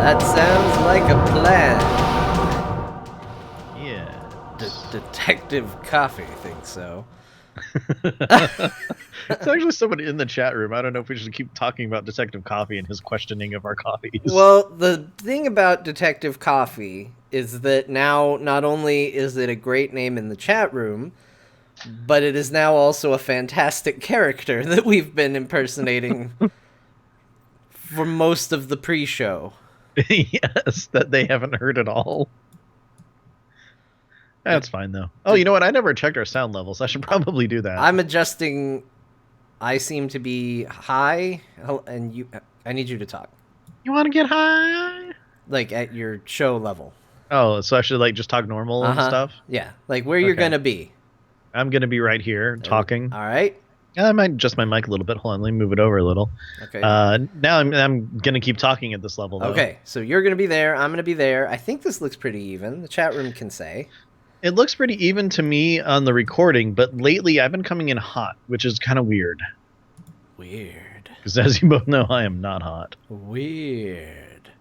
That sounds like a plan. Yeah. Detective Coffee thinks so. It's actually someone in the chat room. I don't know if we should keep talking about Detective Coffee and his questioning of our coffees. Well, the thing about Detective Coffee is that now not only is it a great name in the chat room, but it is now also a fantastic character that we've been impersonating for most of the pre-show. Yes, that they haven't heard at all. That's fine, though. Oh, you know what? I never checked our sound levels. I should probably do that. I'm adjusting. I seem to be high, and I need you to talk. You want to get high? Like, at your show level. Oh, so I should, like, just talk normal and stuff? Yeah, like where you're going to be. I'm going to be right here, talking. All right. I might adjust my mic a little bit. Hold on, let me move it over a little. Okay. Now I'm going to keep talking at this level, though. Okay, so you're going to be there. I'm going to be there. I think this looks pretty even. The chat room can say. It looks pretty even to me on the recording, but lately I've been coming in hot, which is kind of weird. Weird. Because as you both know, I am not hot. Weird.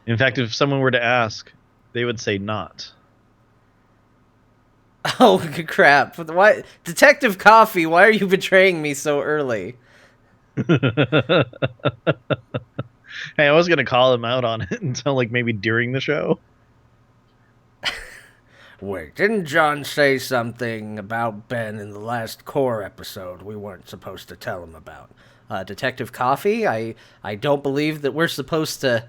In fact, if someone were to ask, they would say not. Oh, crap. Why, Detective Coffee, why are you betraying me so early? Hey, I was going to call him out on it until, like, maybe during the show. Wait, didn't John say something about Ben in the last core episode we weren't supposed to tell him about? Detective Coffee, I don't believe that we're supposed to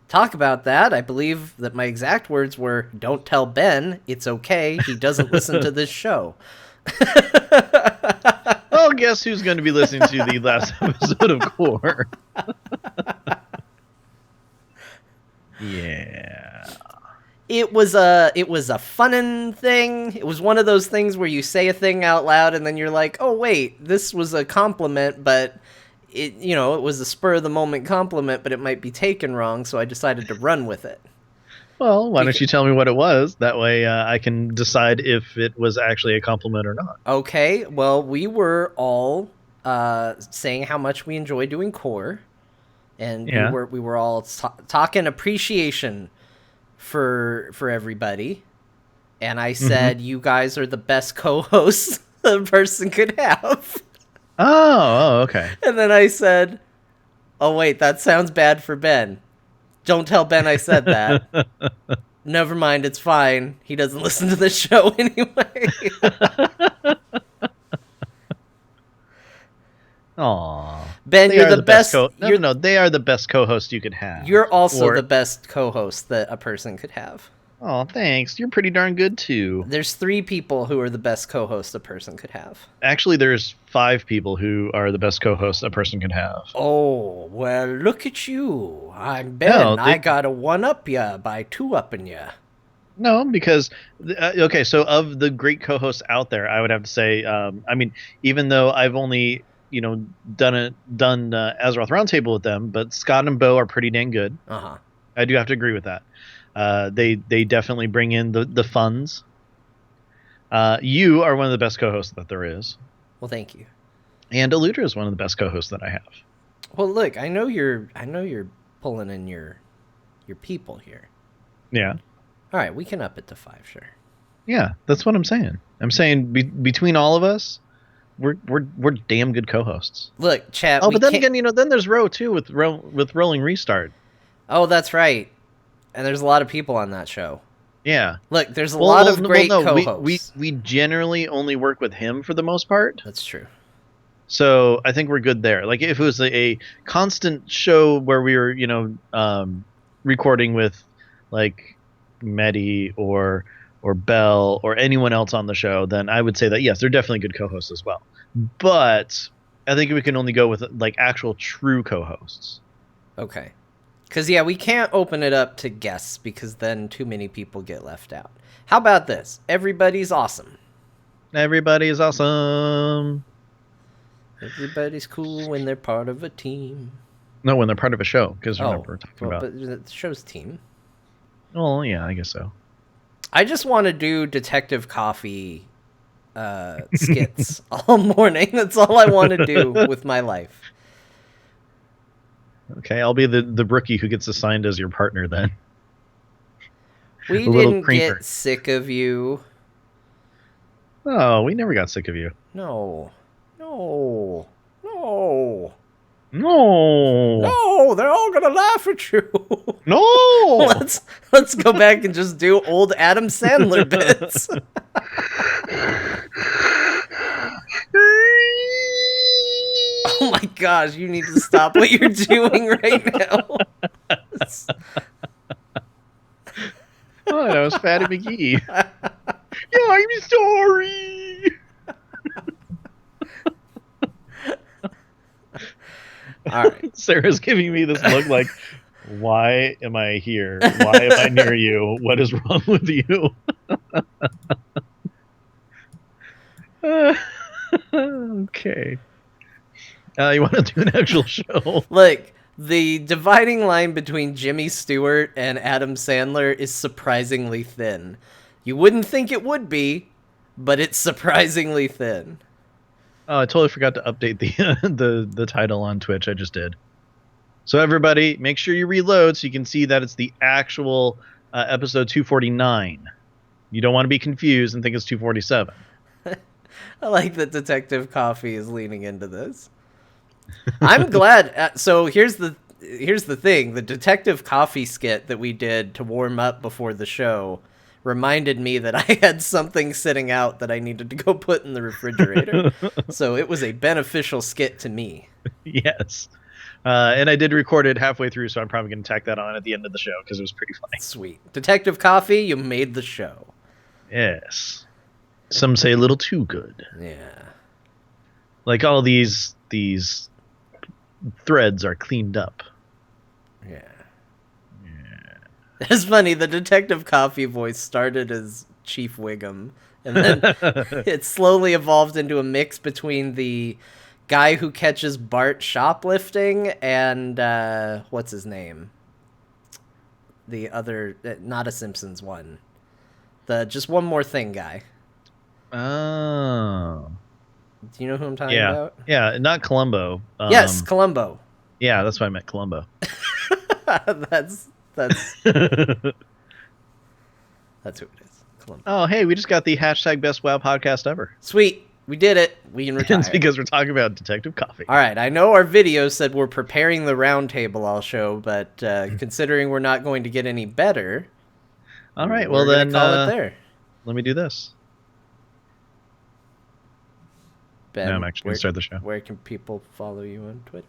talk about that. I believe that my exact words were, don't tell Ben, it's okay, he doesn't listen to this show. Well, guess who's going to be listening to the last episode of Core? Yeah. It was a funnin' thing. It was one of those things where you say a thing out loud and then you're like, oh wait, this was a compliment, but it was a spur of the moment compliment, but it might be taken wrong, so I decided to run with it. Well, why don't you tell me what it was? That way I can decide if it was actually a compliment or not. Okay, well, we were all saying how much we enjoy doing Core, and we were all talking appreciation for everybody, and I said you guys are the best co-hosts a person could have. Oh, okay. And then I said, oh wait, that sounds bad for Ben. Don't tell Ben I said that. Never mind, it's fine. He doesn't listen to this show anyway. Aw. Ben, you're the best. No, they are the best co-host you could have. You're also the best co-host that a person could have. Oh, thanks. You're pretty darn good, too. There's 3 people who are the best co-hosts a person could have. Actually, there's 5 people who are the best co-hosts a person could have. Oh, well, look at you. I'm Ben. No, I gotta one-up ya by 2-upping ya. No, because, okay, so of the great co-hosts out there, I would have to say, I mean, even though I've only, done Azeroth Roundtable with them, but Scott and Bo are pretty dang good. Uh-huh. I do have to agree with that. They definitely bring in the funds. You are one of the best co-hosts that there is. Well, thank you. And Eludra is one of the best co-hosts that I have. Well, look, I know you're pulling in your people here. Yeah. All right, we can up it to 5, sure. Yeah, that's what I'm saying. I'm saying between all of us, we're damn good co-hosts. Look, chat. Oh, but then again, then there's Ro too with Rolling Restart. Oh, that's right. And there's a lot of people on that show. Yeah. Look, there's a lot of great co-hosts. We generally only work with him for the most part. That's true. So I think we're good there. Like if it was a constant show where we were, recording with like Medi or Bell or anyone else on the show, then I would say that yes, they're definitely good co-hosts as well. But I think we can only go with like actual true co-hosts. Okay. Because, yeah, we can't open it up to guests because then too many people get left out. How about this? Everybody's awesome. Everybody's awesome. Everybody's cool when they're part of a team. No, when they're part of a show, because remember we're talking about... But the show's team. Well, yeah, I guess so. I just want to do Detective Coffee skits all morning. That's all I want to do with my life. Okay, I'll be the rookie who gets assigned as your partner then. We The little didn't creamer. get sick of you. Oh, we never got sick of you. No. No. No. No, No, they're all gonna laugh at you. no. let's go back and just do old Adam Sandler bits. Oh my gosh, you need to stop what you're doing right now. Oh, that was Fatty McGee. Yeah, I'm sorry. All right. Sarah's giving me this look like, why am I here? Why am I near you? What is wrong with you? Okay. You want to do an actual show? Look, the dividing line between Jimmy Stewart and Adam Sandler is surprisingly thin. You wouldn't think it would be, but it's surprisingly thin. Oh, I totally forgot to update the title on Twitch. I just did. So everybody, make sure you reload so you can see that it's the actual episode 249. You don't want to be confused and think it's 247. I like that Detective Coffee is leaning into this. I'm glad. So here's the thing: the Detective Coffee skit that we did to warm up before the show reminded me that I had something sitting out that I needed to go put in the refrigerator. So it was a beneficial skit to me. Yes. And I did record it halfway through, so I'm probably going to tack that on at the end of the show because it was pretty funny. Sweet. Detective Coffee, you made the show. Yes. Some say a little too good. Yeah. Like all these threads are cleaned up. Yeah. It's funny, the Detective Coffee voice started as Chief Wiggum, and then it slowly evolved into a mix between the guy who catches Bart shoplifting and, what's his name? The other, not a Simpsons one. The Just One More Thing guy. Oh. Do you know who I'm talking about? Yeah, not Columbo. Yes, Columbo. Yeah, that's why I meant Columbo. That's that's who it is. Columbo. Oh, hey, we just got the hashtag best WoW podcast ever. Sweet. We did it. We can retire. It's because we're talking about Detective Coffee. All right. I know our video said we're preparing the roundtable all show, but considering we're not going to get any better, all right. we're Well, then call it there. Let me do this. Ben, No, I'm actually going to start the show. Where can people follow you on Twitter?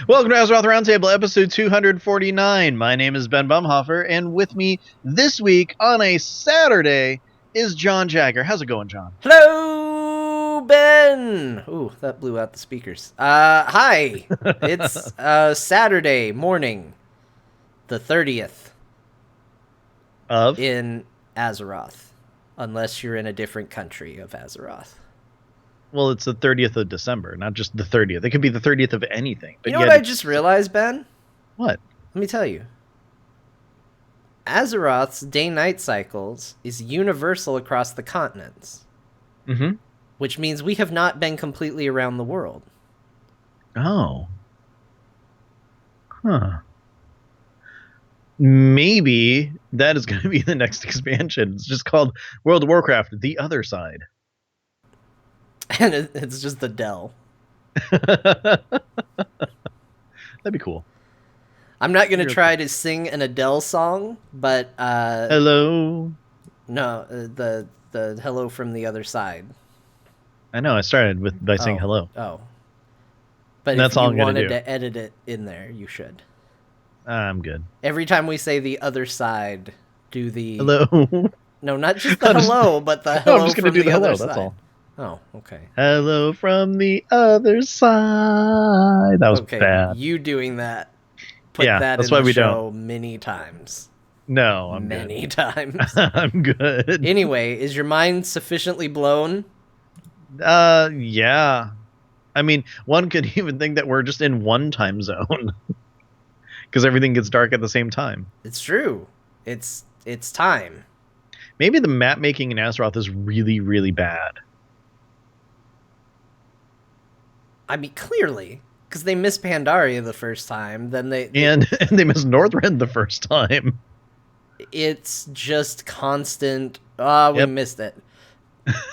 Welcome to Azeroth Roundtable, episode 249. My name is Ben Bumhofer, and with me this week on a Saturday is John Jagger. How's it going, John? Hello, Ben. Ooh, that blew out the speakers. Hi. It's Saturday morning, the 30th Of? in Azeroth, unless you're in a different country of Azeroth. Well, it's the 30th of December, not just the 30th. It could be the 30th of anything. But You know what I just realized, Ben? What? Let me tell you. Azeroth's day-night cycles is universal across the continents, Mm-hmm. which means we have not been completely around the world. Oh. Huh. Maybe that is going to be the next expansion. It's just called World of Warcraft: The Other Side. And it's just the Dell. That'd be cool. I'm not going to try to sing an Adele song, but Hello. no, the Hello from the Other Side. I know. I started by saying hello. Oh. But That's if all you I'm gonna wanted do. to edit it in there, you should. I'm good. Every time we say the other side, do the Hello. No, not just the hello, but the No, hello I'm just gonna from do the the hello. other That's side. all. Oh, okay. Hello from the other side. That was Okay, bad. you doing that. Put Yeah, that that's in why the we show many times. No, I'm Many good. times. I'm good. Anyway, is your mind sufficiently blown? Yeah. I mean, one could even think that we're just in one time zone because everything gets dark at the same time. It's true. It's time. Maybe the map making in Azeroth is really, really bad. I mean, clearly. because they missed Pandaria the first time. Then and they missed Northrend the first time. It's just constant. We missed it.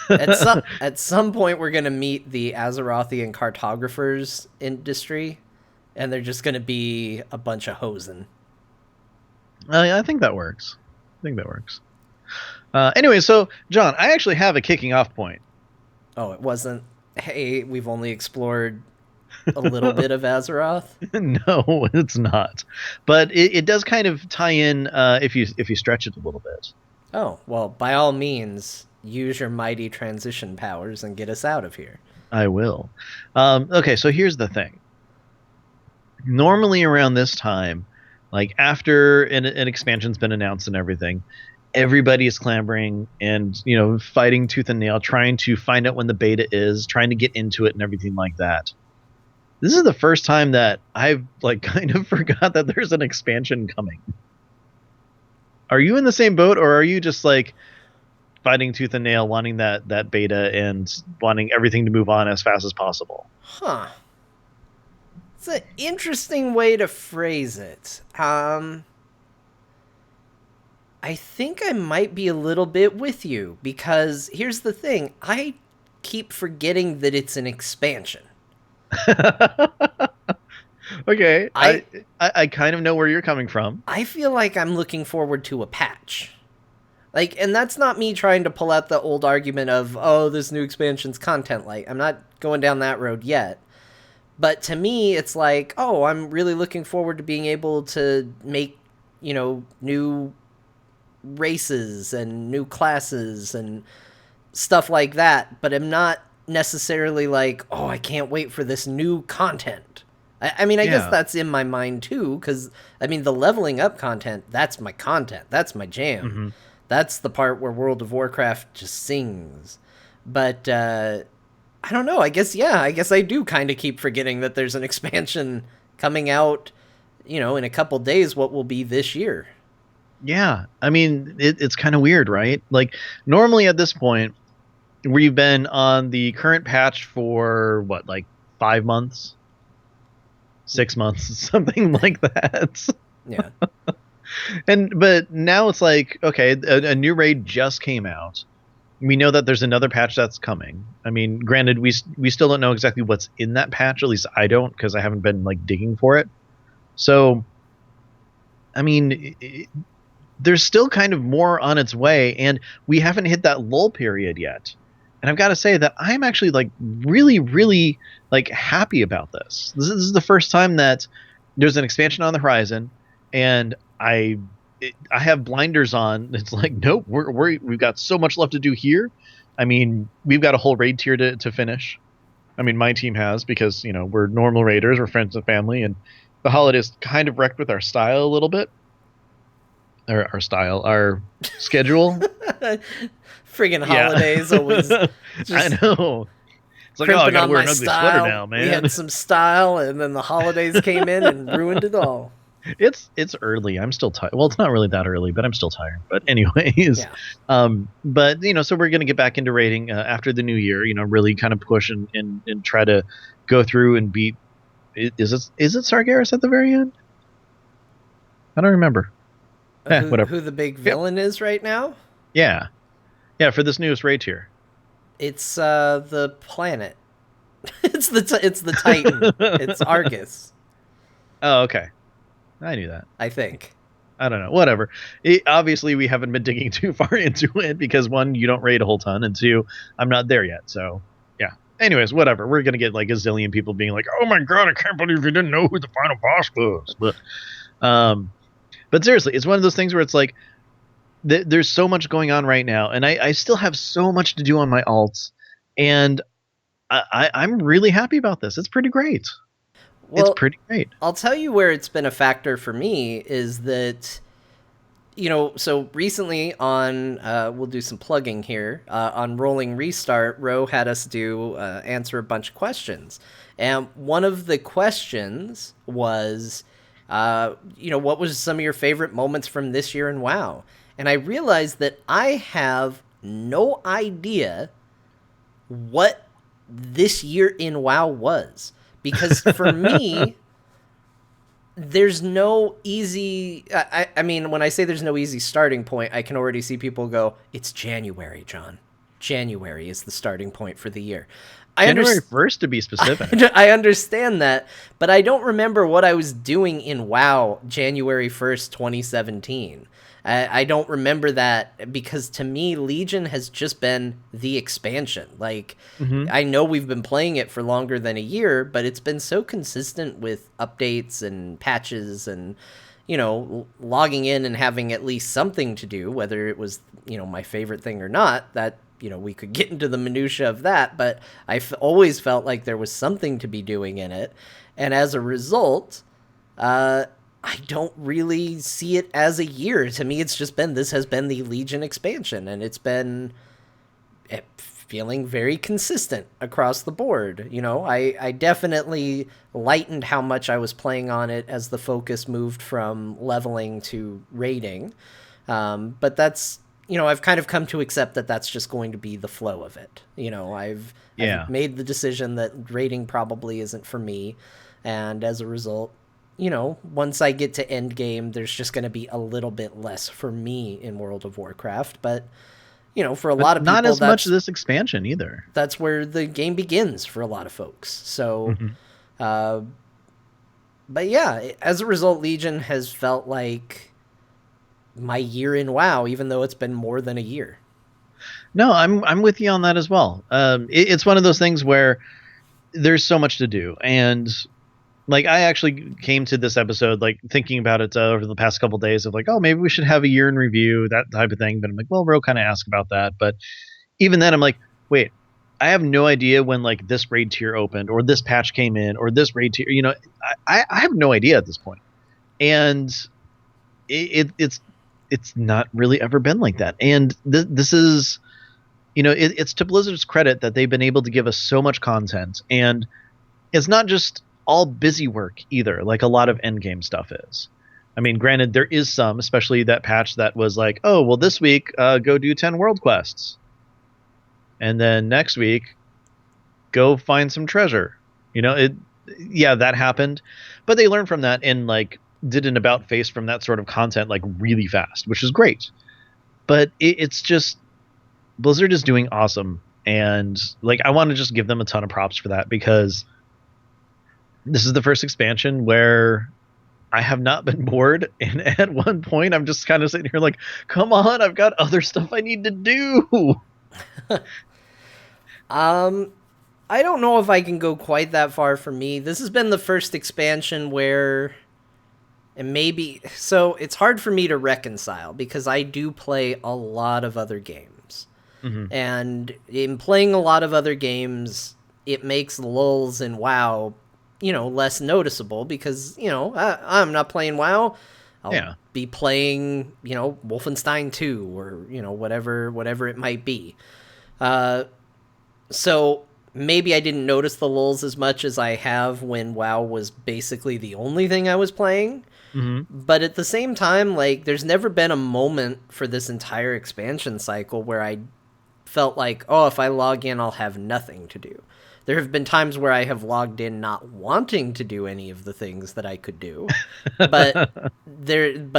At some point, we're gonna meet the Azerothian cartographers industry, and they're just gonna be a bunch of hosen. I think that works. Anyway, so John, I actually have a kicking off point. Oh, it wasn't. Hey, we've only explored a little bit of Azeroth. No, it's not. But it does kind of tie in if you stretch it a little bit. Oh, well, by all means, use your mighty transition powers and get us out of here. I will. Okay, so here's the thing. Normally around this time, like after an expansion's been announced and everything, everybody is clamoring and, fighting tooth and nail, trying to find out when the beta is, trying to get into it and everything like that. This is the first time that I've kind of forgot that there's an expansion coming. Are you in the same boat, or are you just fighting tooth and nail, wanting that beta and wanting everything to move on as fast as possible? Huh. It's an interesting way to phrase it. I think I might be a little bit with you, because here's the thing. I keep forgetting that it's an expansion. Okay, I kind of know where you're coming from. I feel like I'm looking forward to a patch. And that's not me trying to pull out the old argument of, oh, this new expansion's content light. I'm not going down that road yet. But to me, it's like, oh, I'm really looking forward to being able to make, new races and new classes and stuff like that. But I'm not necessarily like, oh, I can't wait for this new content. I guess that's in my mind too, because, the leveling up content, that's my content. That's my jam. Mm-hmm. That's the part where World of Warcraft just sings. But, I don't know. I guess I do kind of keep forgetting that there's an expansion coming out, in a couple days, what will be this year. Yeah. It's kind of weird, right? Normally at this point, we've been on the current patch for, 5 months? 6 months, something like that. Yeah. But now it's okay, a new raid just came out. We know that there's another patch that's coming. Granted, we still don't know exactly what's in that patch. At least I don't, because I haven't been digging for it. So, there's still kind of more on its way, and we haven't hit that lull period yet. And I've got to say that I'm actually really, really happy about this. This is the first time that there's an expansion on the horizon, and I have blinders on. It's nope, we've got so much left to do here. We've got a whole raid tier to finish. My team has, because we're normal raiders, we're friends and family, and the holidays kind of wrecked with our style a little bit. Our schedule. Friggin' holidays always. I know. It's I gotta wear an ugly sweater now, man. We had some style, and then the holidays came in and ruined it all. It's early. I'm still tired. Well, it's not really that early, but I'm still tired. But anyways, yeah. But so we're gonna get back into raiding after the new year. Really kind of push and try to go through and beat. Is it Sargeras at the very end? I don't remember. Whatever. Who the big villain is right now? Yeah, for this newest raid tier. It's the planet. it's the Titan. It's Argus. Oh, okay. I knew that. I think. I don't know. Whatever. Obviously, we haven't been digging too far into it because, one, you don't raid a whole ton, and two, I'm not there yet. So, yeah. Anyways, whatever. We're gonna get a zillion people being like, "Oh my god, I can't believe you didn't know who the final boss was." But seriously, it's one of those things where it's there's so much going on right now, and I still have so much to do on my alts, and I'm really happy about this. It's pretty great. Well, it's pretty great. I'll tell you where it's been a factor for me is that, so recently on, we'll do some plugging here, on Rolling Restart, Ro had us answer a bunch of questions. And one of the questions was, what was some of your favorite moments from this year in WoW? And I realized that I have no idea what this year in WoW was. Because for me, there's no easy. I mean, when I say there's no easy starting point, I can already see people go, "It's January, John. January is the starting point for the year." January 1st, to be specific. I understand that, but I don't remember what I was doing in WoW January 1st, 2017. I don't remember that, because to me, Legion has just been the expansion. Like, I know we've been playing it for longer than a year, but it's been so consistent with updates and patches and, you know, logging in and having at least something to do, whether it was, you know, my favorite thing or not. That, you know, we could get into the minutia of that, but always felt like there was something to be doing in it. And as a result, I don't really see it as a year. To me, it's just been, this has been the Legion expansion, and it's been feeling very consistent across the board. You know, I definitely lightened how much I was playing on it as the focus moved from leveling to raiding. But that's, you know, I've kind of come to accept that that's just going to be the flow of it. You know, I've made the decision that raiding probably isn't for me. And as a result, you know, once I get to end game, there's just going to be a little bit less for me in World of Warcraft. But, you know, for a lot of people, not as much of this expansion either. That's where the game begins for a lot of folks. So, but yeah, as a result, Legion has felt like my year in WoW, even though it's been more than a year. No, I'm with you on that as well. It's one of those things where there's so much to do, and like, I actually came to this episode, like, thinking about it over the past couple of days of like, oh, maybe we should have a year in review, that type of thing. But I'm like, well, Ro kind of asked about that. But even then, I'm like, wait, I have no idea when, like, this raid tier opened, or this patch came in, or this raid tier, you know, I have no idea at this point. And it's not really ever been like that. And this is, you know, it's to Blizzard's credit that they've been able to give us so much content. And it's not just all busy work either, like a lot of endgame stuff is. I mean, granted, there is some, especially that patch that was like, oh, well, this week, go do 10 world quests. And then next week, go find some treasure. You know, that happened. But they learned from that and, like, did an about face from that sort of content, like, really fast, which is great. But it's just, Blizzard is doing awesome. And, like, I want to just give them a ton of props for that, because this is the first expansion where I have not been bored, and at one point I'm just kind of sitting here like, come on, I've got other stuff I need to do. I don't know if I can go quite that far for me. This has been the first expansion where, and maybe, so it's hard for me to reconcile, because I do play a lot of other games. And in playing a lot of other games, it makes lulls in WoW, you know, less noticeable, because, you know, I'm not playing WoW. I'll be playing, you know, Wolfenstein 2 or, you know, whatever it might be. So maybe I didn't notice the lulls as much as I have when WoW was basically the only thing I was playing. But at the same time, like, there's never been a moment for this entire expansion cycle where I felt like, oh, if I log in, I'll have nothing to do. There have been times where I have logged in not wanting to do any of the things that I could do, but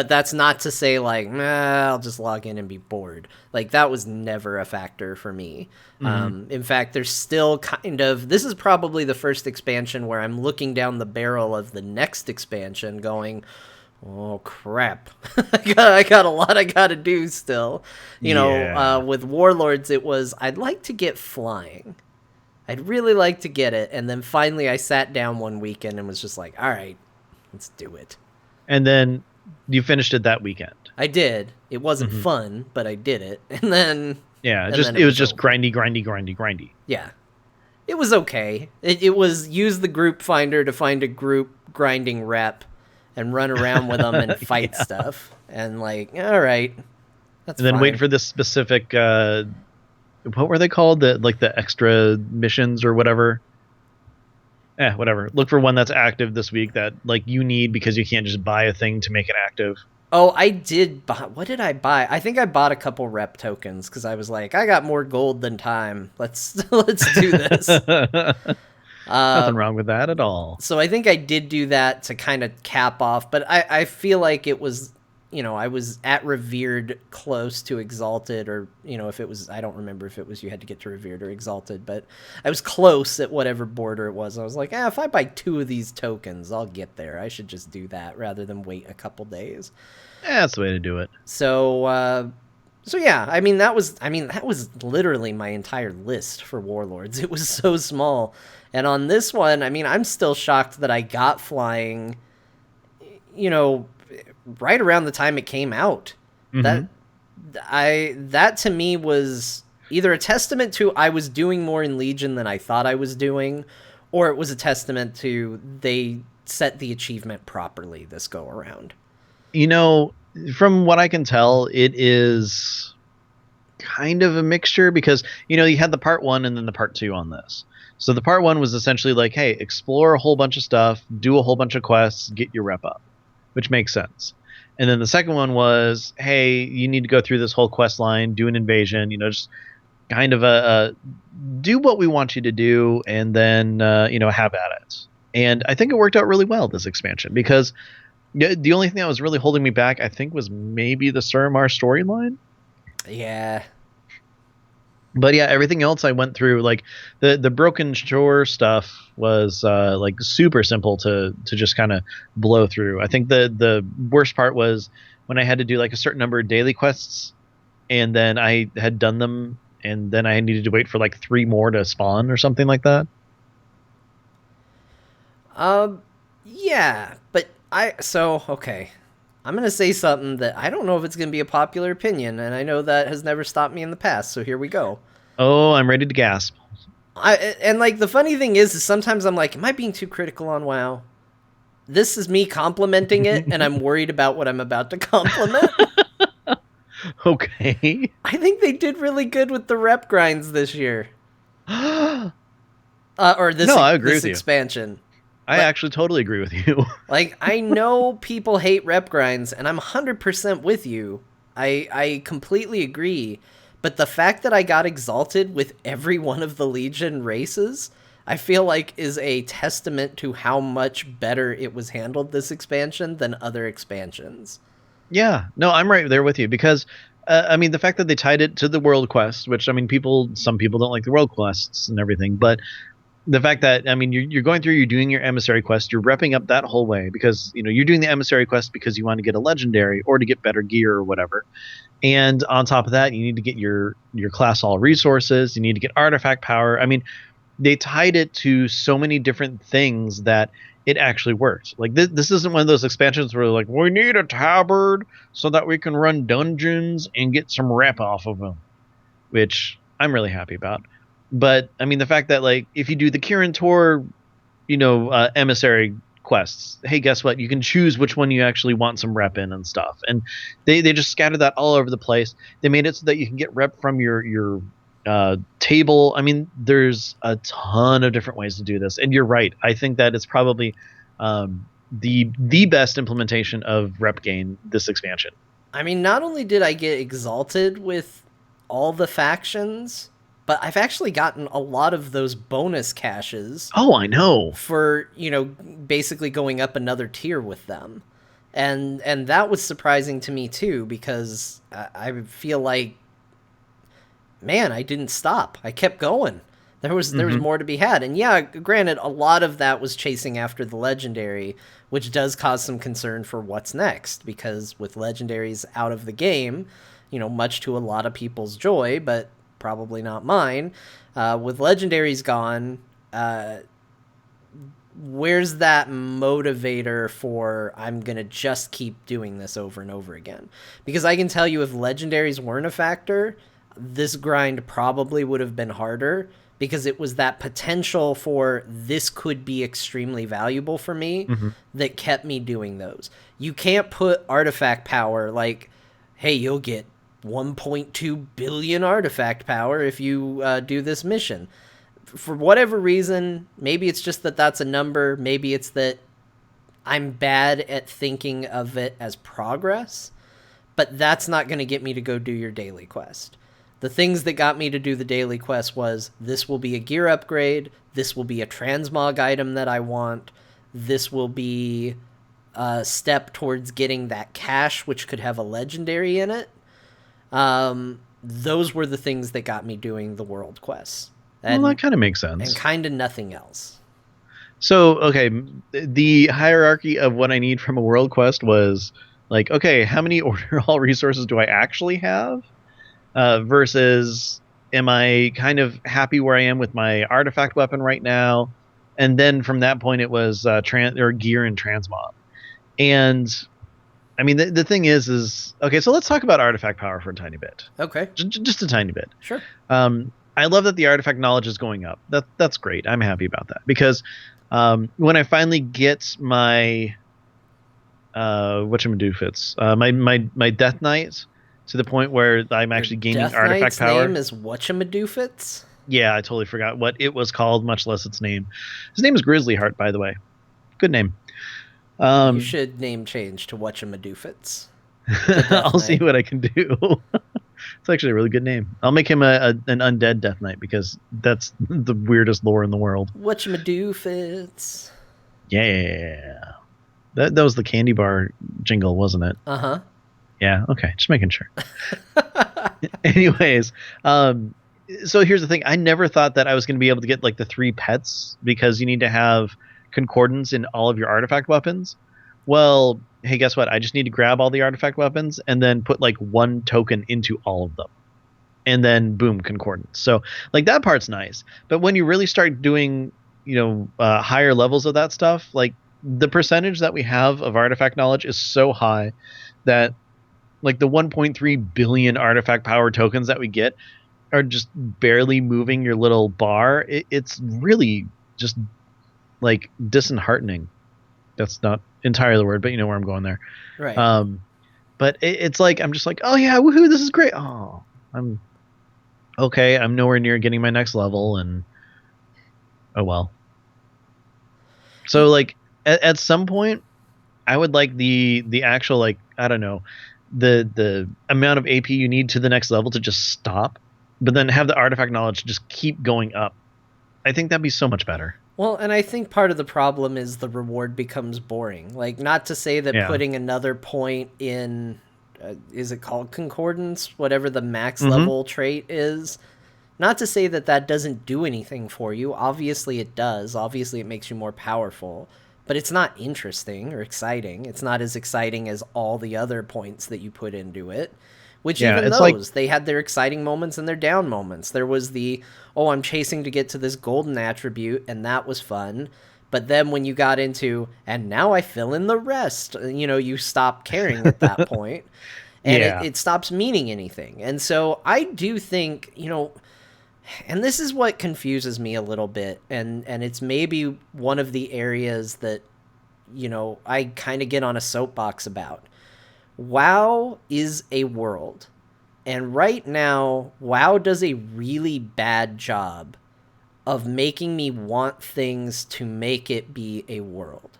that's not to say like, I'll just log in and be bored. Like, that was never a factor for me. In fact, there's still kind of, this is probably the first expansion where I'm looking down the barrel of the next expansion going, oh crap, I got a lot I gotta do still. You know, with Warlords, it was, I'd like to get flying. I'd really like to get it. And then finally I sat down one weekend and was just like, all right, let's do it. And then you finished it that weekend. I did. It wasn't fun, but I did it. And then... yeah, it was just grindy. Yeah. It was okay. It was use the group finder to find a group grinding rep and run around with them and fight stuff. And like, all right, that's fine. And then wait for this specific... what were they called? The extra missions or whatever. Whatever. Look for one that's active this week that like you need, because you can't just buy a thing to make it active. Oh, I did buy. What did I buy? I think I bought a couple rep tokens because I was like, I got more gold than time. Let's do this. Nothing wrong with that at all. So I think I did do that to kind of cap off, but I feel like it was, I was at Revered close to Exalted, or, if it was, I don't remember if it was you had to get to Revered or Exalted, but I was close at whatever border it was. I was like, if I buy 2 of these tokens, I'll get there. I should just do that rather than wait a couple days. Yeah, that's the way to do it. So yeah, that was literally my entire list for Warlords. It was so small. And on this one, I'm still shocked that I got flying, right around the time it came out. Mm-hmm. That to me was either a testament to I was doing more in Legion than I thought I was doing, or it was a testament to they set the achievement properly this go around. From what I can tell, it is kind of a mixture because, you had the part 1 and then the part 2 on this. So the part 1 was essentially like, hey, explore a whole bunch of stuff, do a whole bunch of quests, get your rep up, which makes sense. And then the second one was, hey, you need to go through this whole quest line, do an invasion, just kind of do what we want you to do, and then, have at it. And I think it worked out really well, this expansion, because the only thing that was really holding me back, I think, was maybe the Suramar storyline. Yeah. But yeah, everything else I went through, like the Broken Shore stuff was like super simple to just kind of blow through. I think the worst part was when I had to do like a certain number of daily quests, and then I had done them, and then I needed to wait for like 3 more to spawn or something like that. Yeah, but okay. I'm going to say something that I don't know if it's going to be a popular opinion, and I know that has never stopped me in the past, so here we go. Oh, I'm ready to gasp. The funny thing is sometimes I'm like, am I being too critical on WoW? This is me complimenting it, and I'm worried about what I'm about to compliment. Okay. I think they did really good with the rep grinds this year. I agree with expansion. I actually totally agree with you. I know people hate rep grinds, and I'm 100% with you. I completely agree. But the fact that I got Exalted with every one of the Legion races, I feel like is a testament to how much better it was handled this expansion than other expansions. Yeah, no, I'm right there with you because, the fact that they tied it to the world quest, which, some people don't like the world quests and everything, but the fact that, you're going through, you're doing your emissary quest, you're repping up that whole way because, you're doing the emissary quest because you want to get a legendary or to get better gear or whatever. And on top of that, you need to get your class all resources, you need to get artifact power. They tied it to so many different things that it actually worked. Like this isn't one of those expansions where like, we need a tabard so that we can run dungeons and get some rep off of them, which I'm really happy about. But the fact that like if you do the Kirin Tor, emissary quests, hey, guess what? You can choose which one you actually want some rep in and stuff. And they just scattered that all over the place. They made it so that you can get rep from your table. There's a ton of different ways to do this. And you're right. I think that it's probably the best implementation of rep gain this expansion. Not only did I get Exalted with all the factions, but I've actually gotten a lot of those bonus caches. Oh, I know. For, basically going up another tier with them. And that was surprising to me too, because I feel like, man, I didn't stop. I kept going. There was more to be had. And yeah, granted, a lot of that was chasing after the legendary, which does cause some concern for what's next, because with legendaries out of the game, much to a lot of people's joy, but probably not mine, with legendaries gone, where's that motivator for I'm gonna just keep doing this over and over again? Because I can tell you, if legendaries weren't a factor, this grind probably would have been harder, because it was that potential for this could be extremely valuable for me that kept me doing those. You can't put artifact power like, hey, you'll get 1.2 billion artifact power if you do this mission. For whatever reason, maybe it's just that that's a number, maybe it's that I'm bad at thinking of it as progress, but that's not going to get me to go do your daily quest. The things that got me to do the daily quest was, this will be a gear upgrade, this will be a transmog item that I want, this will be a step towards getting that cache, which could have a legendary in it. Those were the things that got me doing the world quests. Well, that kind of makes sense. And kind of nothing else. So, okay, the hierarchy of what I need from a world quest was like, okay, how many order all resources do I actually have? Versus, am I kind of happy where I am with my artifact weapon right now? And then from that point, it was gear and transmog. And I mean, the thing is okay. So let's talk about artifact power for a tiny bit. Okay, just a tiny bit. Sure. I love that the artifact knowledge is going up. That's great. I'm happy about that because when I finally get my whatchamadoofits, my Death Knight to the point where I'm actually gaining Death artifact Knight's power. name is whatchamadoofits? Yeah, I totally forgot what it was called, much less its name. His name is Grizzly Heart, by the way. Good name. You should name change to whatchamadoofits. I'll see what I can do. It's actually a really good name. I'll make him an undead Death Knight because that's the weirdest lore in the world. Whatchamadoofits. Yeah. That was the candy bar jingle, wasn't it? Uh-huh. Yeah, okay. Just making sure. Anyways, so here's the thing. I never thought that I was going to be able to get like the 3 pets because you need to have concordance in all of your artifact weapons. Well, hey, guess what? I just need to grab all the artifact weapons and then put like 1 token into all of them. And then boom, concordance. So like that part's nice. But when you really start doing, higher levels of that stuff, like the percentage that we have of artifact knowledge is so high that like the 1.3 billion artifact power tokens that we get are just barely moving your little bar. It's really just like disheartening. That's not entirely the word, but you know where I'm going there. Right. But it's like, I'm just like, oh yeah, woohoo, this is great. Oh, I'm okay. I'm nowhere near getting my next level, and oh well. So like at some point, I would like the actual, like, I don't know, the amount of AP you need to the next level to just stop, but then have the artifact knowledge just keep going up. I think that'd be so much better. Well, and I think part of the problem is the reward becomes boring. Like, not to say that putting another point in, is it called concordance? Whatever the max level trait is. Not to say that that doesn't do anything for you. Obviously it does. Obviously it makes you more powerful. But it's not interesting or exciting. It's not as exciting as all the other points that you put into it. Which even those, they had their exciting moments and their down moments. There was the, I'm chasing to get to this golden attribute, and that was fun. But then when you got into, and now I fill in the rest, you stop caring at that point. And it stops meaning anything. And so I do think, and this is what confuses me a little bit. And it's maybe one of the areas that, I kind of get on a soapbox about. WoW is a world, and right now, WoW does a really bad job of making me want things to make it be a world.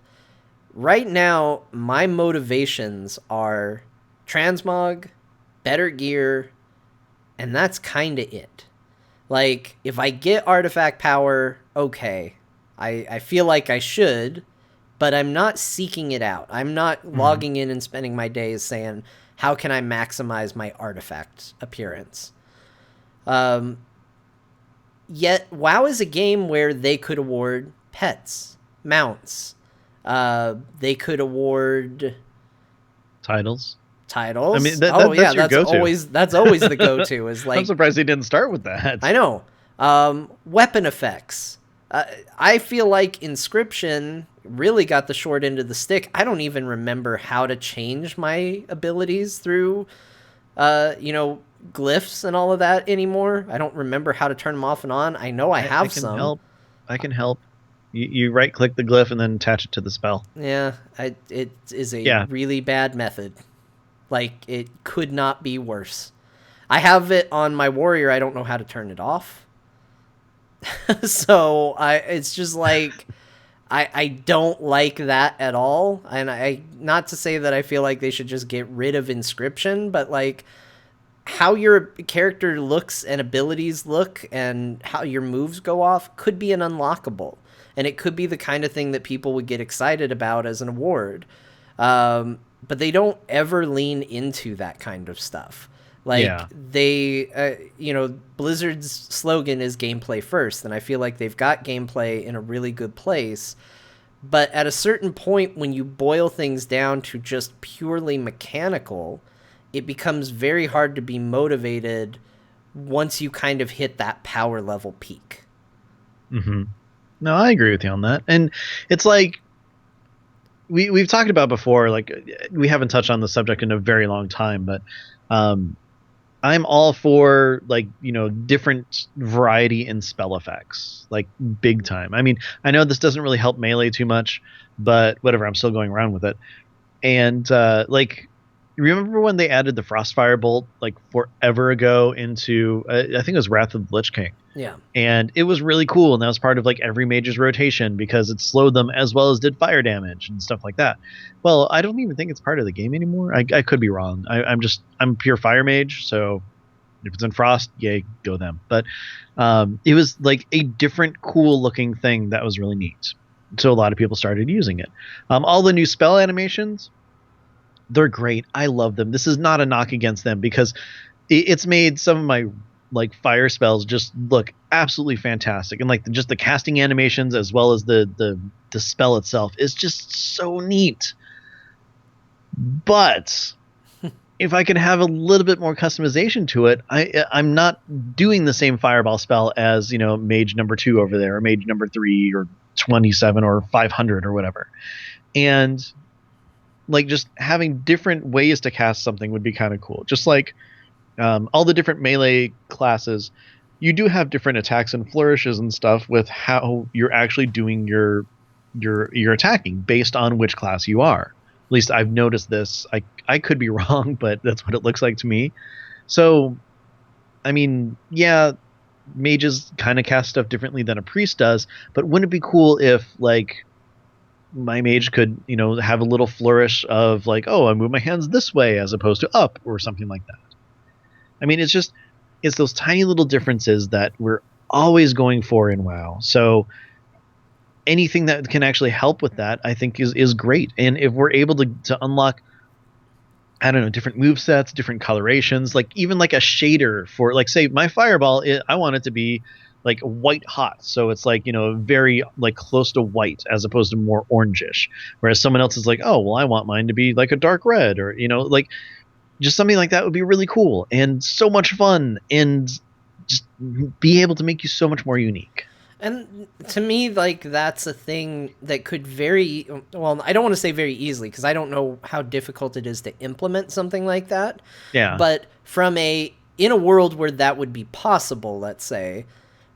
Right now, my motivations are transmog, better gear, and that's kind of it. Like, if I get artifact power, okay, I feel like I should, but I'm not seeking it out. I'm not logging in and spending my days saying, how can I maximize my artifact appearance? Yet, WoW is a game where they could award pets, mounts. They could award... Titles. I mean, that's always the go-to. Is like, I'm surprised they didn't start with that. I know. Weapon effects. I feel like Inscription really got the short end of the stick. I don't even remember how to change my abilities through, glyphs and all of that anymore. I don't remember how to turn them off and on. I know I have some. I can help. You right-click the glyph and then attach it to the spell. Yeah, it is a really bad method. Like, it could not be worse. I have it on my warrior. I don't know how to turn it off. So it's just like, I don't like that at all. And not to say that I feel like they should just get rid of Inscription, but like, how your character looks and abilities look and how your moves go off could be an unlockable. And it could be the kind of thing that people would get excited about as an award. But they don't ever lean into that kind of stuff. Like Blizzard's slogan is gameplay first. And I feel like they've got gameplay in a really good place. But at a certain point, when you boil things down to just purely mechanical, it becomes very hard to be motivated once you kind of hit that power level peak. Mm-hmm. No, I agree with you on that. And it's like we've talked about before, like we haven't touched on the subject in a very long time, but I'm all for like, different variety in spell effects, like big time. I mean, I know this doesn't really help melee too much, but whatever, I'm still going around with it. And like, remember when they added the Frostfire Bolt like forever ago into I think it was Wrath of the Lich King. Yeah. And it was really cool, and that was part of like every mage's rotation because it slowed them as well as did fire damage and stuff like that. Well, I don't even think it's part of the game anymore. I could be wrong. I'm pure fire mage, so if it's in Frost, yay, go them. But it was like a different cool looking thing that was really neat. So a lot of people started using it. All the new spell animations, they're great. I love them. This is not a knock against them because it's made some of my like fire spells just look absolutely fantastic, and like just the casting animations as well as the spell itself is just so neat. But if I can have a little bit more customization to it, I'm not doing the same fireball spell as mage number 2 over there, or mage number 3 or 27 or 500 or whatever. And like just having different ways to cast something would be kind of cool. Just like all the different melee classes, you do have different attacks and flourishes and stuff with how you're actually doing your attacking based on which class you are. At least I've noticed this. I could be wrong, but that's what it looks like to me. So, I mean, yeah, mages kind of cast stuff differently than a priest does, but wouldn't it be cool if like my mage could, have a little flourish of like, oh, I move my hands this way as opposed to up or something like that. I mean, it's those tiny little differences that we're always going for in WoW. So anything that can actually help with that, I think is great. And if we're able to unlock, I don't know, different move sets, different colorations, like even like a shader for like, say my fireball, I want it to be like white hot. So it's like, very like close to white as opposed to more orangish. Whereas someone else is like, oh, well, I want mine to be like a dark red, or, like just something like that would be really cool and so much fun and just be able to make you so much more unique. And to me, like, that's a thing that could very, well, I don't want to say very easily because I don't know how difficult it is to implement something like that. Yeah. But in a world where that would be possible, let's say,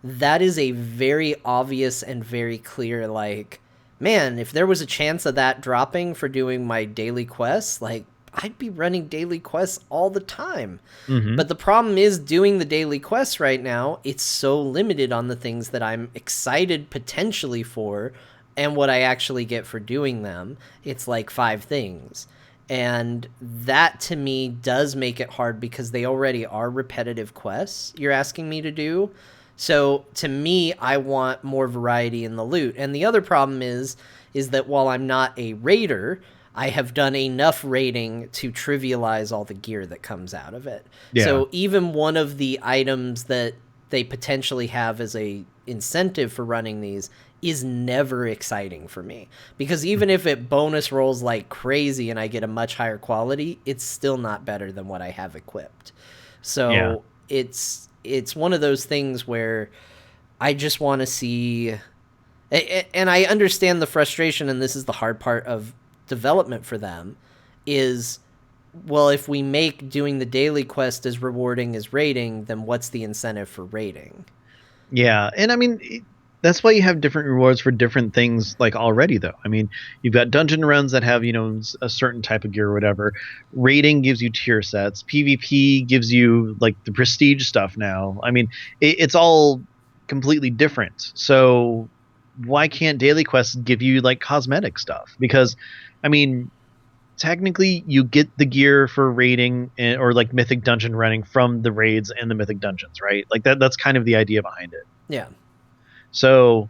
that is a very obvious and very clear, like, man, if there was a chance of that dropping for doing my daily quests, like, I'd be running daily quests all the time. Mm-hmm. But the problem is doing the daily quests right now, it's so limited on the things that I'm excited potentially for and what I actually get for doing them. It's like 5 things. And that to me does make it hard because they already are repetitive quests you're asking me to do. So to me, I want more variety in the loot. And the other problem is that while I'm not a raider, I have done enough raiding to trivialize all the gear that comes out of it. Yeah. So even one of the items that they potentially have as a incentive for running these is never exciting for me. Because even if it bonus rolls like crazy and I get a much higher quality, it's still not better than what I have equipped. So it's one of those things where I just want to see... And I understand the frustration, and this is the hard part of development for them, is, well, if we make doing the daily quest as rewarding as raiding, then what's the incentive for raiding? Yeah, and I mean, that's why you have different rewards for different things, like already, though. I mean, you've got dungeon runs that have, a certain type of gear or whatever. Raiding gives you tier sets. PvP gives you, like, the prestige stuff now. I mean, it's all completely different. So why can't daily quests give you, like, cosmetic stuff? Because, I mean, technically you get the gear for raiding or like mythic dungeon running from the raids and the mythic dungeons, right? Like that's kind of the idea behind it. Yeah. So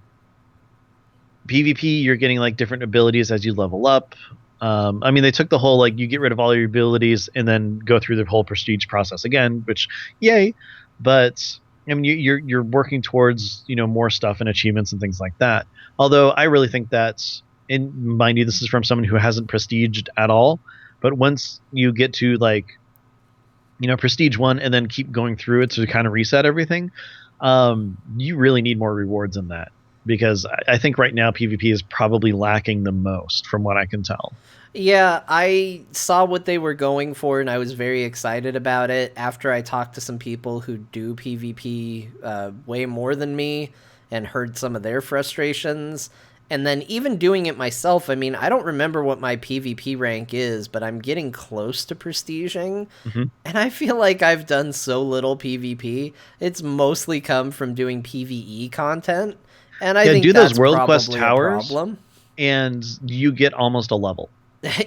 PvP, you're getting like different abilities as you level up. I mean, they took the whole like you get rid of all your abilities and then go through the whole prestige process again, which yay. But I mean, you're working towards more stuff and achievements and things like that. Although I really think that's, and mind you, this is from someone who hasn't prestiged at all. But once you get to like prestige 1 and then keep going through it to kind of reset everything, you really need more rewards than that. Because I think right now PvP is probably lacking the most from what I can tell. Yeah, I saw what they were going for, and I was very excited about it after I talked to some people who do PvP way more than me and heard some of their frustrations. And then even doing it myself, I mean, I don't remember what my PvP rank is, but I'm getting close to prestiging. Mm-hmm. And I feel like I've done so little PvP. It's mostly come from doing PvE content. And I think do that's those World probably Quest towers, a problem. and you get almost a level.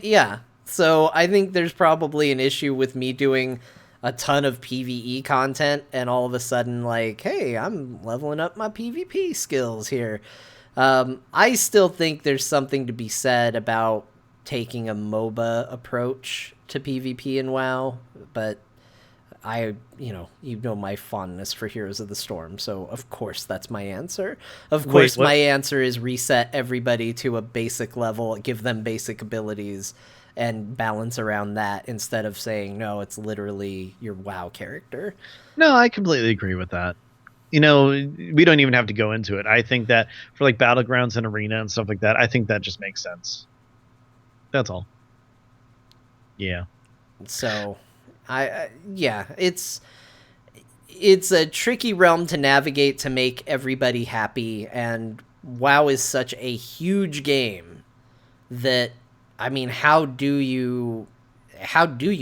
Yeah. So I think there's probably an issue with me doing a ton of PvE content and all of a sudden like, hey, I'm leveling up my PvP skills here. I still think there's something to be said about taking a MOBA approach to PvP in WoW, but you know my fondness for Heroes of the Storm, so of course that's my answer. Of course, my answer is reset everybody to a basic level, give them basic abilities, and balance around that instead of saying, no, it's literally your WoW character. No, I completely agree with that. We don't even have to go into it. I think that for like Battlegrounds and Arena and stuff like that, I think that just makes sense. That's all. Yeah. So it's a tricky realm to navigate to make everybody happy, and WoW is such a huge game that, I mean, how do you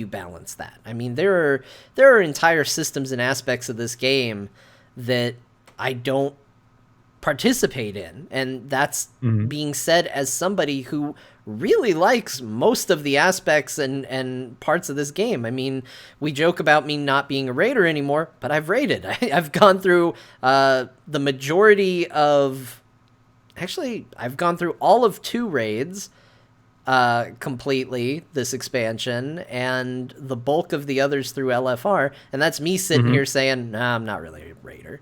balance that? I mean, there are entire systems and aspects of this game that I don't participate in, and that's being said as somebody who really likes most of the aspects and parts of this game. I mean, we joke about me not being a raider anymore, but I've raided. I've gone through the majority of... Actually, I've gone through all of 2 raids completely this expansion, and the bulk of the others through LFR, and that's me sitting here saying, nah, I'm not really a raider.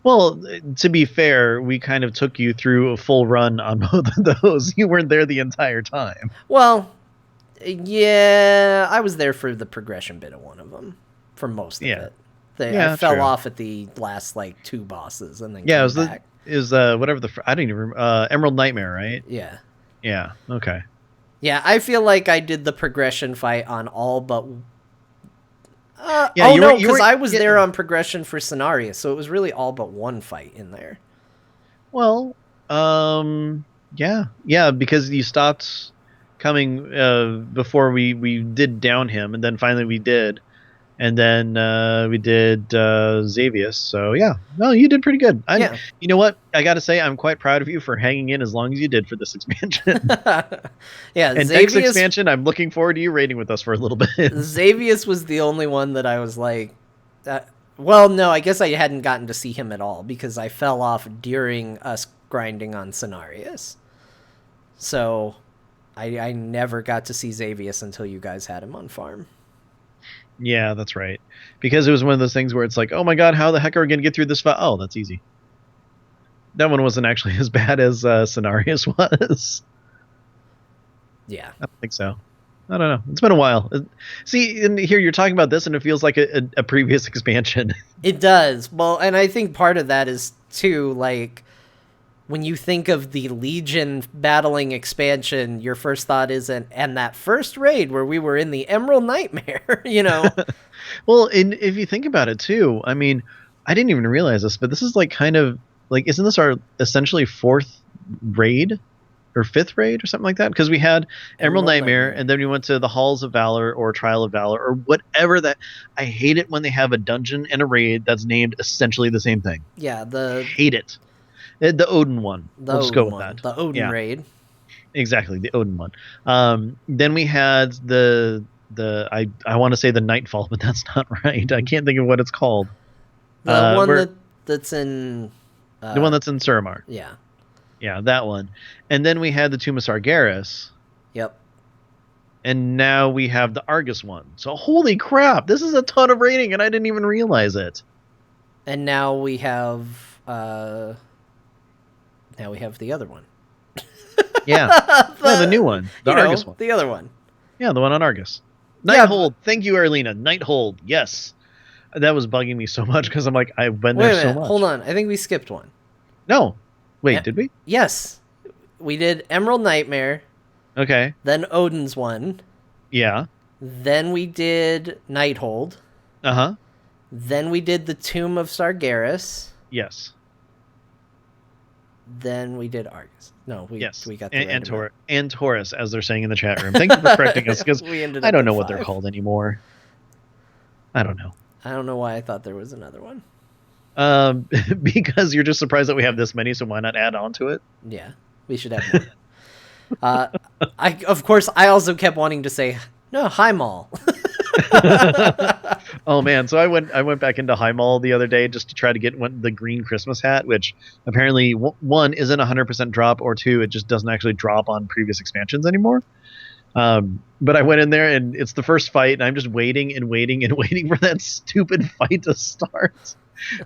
Well, to be fair, we kind of took you through a full run on both of those. You weren't there the entire time. Well, yeah, I was there for the progression bit of one of them, for most of it. I fell off at the last, like, 2 bosses, and then came back. It was whatever I don't even remember, Emerald Nightmare, right? Yeah. Yeah, okay. Yeah, I feel like I did the progression fight on all but... because I was there on progression for Cenarius, so it was really all but 1 fight in there. Well, yeah, because you stopped coming before we did down him, and then finally we did, and then we did Xavius. So yeah, no, you did pretty good. You know what? I got to say, I'm quite proud of you for hanging in as long as you did for this expansion. Yeah, and next expansion, I'm looking forward to you raiding with us for a little bit. Xavius was the only one that I was like, well, no, I guess I hadn't gotten to see him at all because I fell off during us grinding on Cenarius. So I never got to see Xavius until you guys had him on farm. Yeah, that's right. Because it was one of those things where it's like, oh my god, how the heck are we going to get through this fight? Oh, that's easy. That one wasn't actually as bad as Cenarius was. Yeah. I don't think so. I don't know. It's been a while. See, and here you're talking about this, and it feels like a previous expansion. It does. Well, and I think part of that is, too, like, when you think of the Legion battling expansion, your first thought isn't, and that first raid where we were in the Emerald Nightmare, Well, and if you think about it, too, I mean, I didn't even realize this, but this is like kind of, like, isn't this our essentially 4th raid? Or 5th raid or something like that? Because we had Emerald Nightmare, and then we went to the Halls of Valor or Trial of Valor or whatever that... I hate it when they have a dungeon and a raid that's named essentially the same thing. Yeah, hate it. The Odin one. Let's go with that. The Odin raid. exactly, the Odin one. Then we had I want to say the Nightfall, but that's not right. I can't think of what it's called. The one Where that's in. the one that's in Suramar. Yeah. Yeah, that one. And then we had the Tomb of Sargeras, Yep. and now we have the Argus one. So holy crap, this is a ton of rating, and I didn't even realize it. And now we have. Now we have the other one. Yeah, the new one, the Argus one. The other one. Yeah, the one on Argus. Yeah, Nighthold. Thank you, Arlena. Nighthold. Yes. That was bugging me so much because I'm like, I've been Wait there a minute, so much. hold on. I think we skipped one. No. Wait, Yeah. did we? Yes. We did Emerald Nightmare, Okay. then Odin's one, Yeah. then we did Nighthold, Uh-huh. then we did the Tomb of Sargeras, Yes. then we did Argus. No, we Yes. got the and Taurus, as they're saying in the chat room. Thank you for correcting us because We ended I up don't at know what they're 5. called anymore. I don't know. I don't know why I thought there was another one. Because you're just surprised that we have this many, so why not add on to it? Yeah, we should have more. Of course, I also kept wanting to say, no, High Mall. Oh man, so I went back into High Mall the other day just to try to get the green Christmas hat, which apparently one isn't 100% drop, or two, it just doesn't actually drop on previous expansions anymore. But I went in there and it's the first fight, and I'm just waiting and waiting and waiting for that stupid fight to start.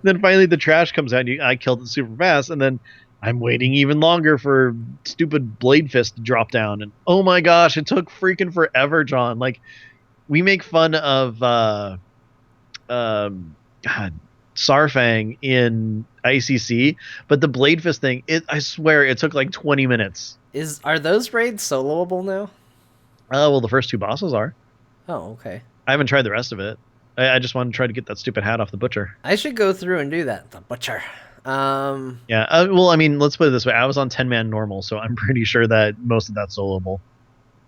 Then finally the trash comes out, and I killed it super fast, and then I'm waiting even longer for stupid Blade Fist to drop down, and oh my gosh, it took freaking forever, John. Like, we make fun of God, Sarfang in ICC, but the Blade Fist thing, I swear it took like 20 minutes. Are those raids soloable now? Well, the first two bosses are. Oh, okay. I haven't tried the rest of it. I just want to try to get that stupid hat off the butcher. I should go through and do that. The butcher. Yeah. Well, I mean, let's put it this way. I was on 10-man normal, so I'm pretty sure that most of that's soloable.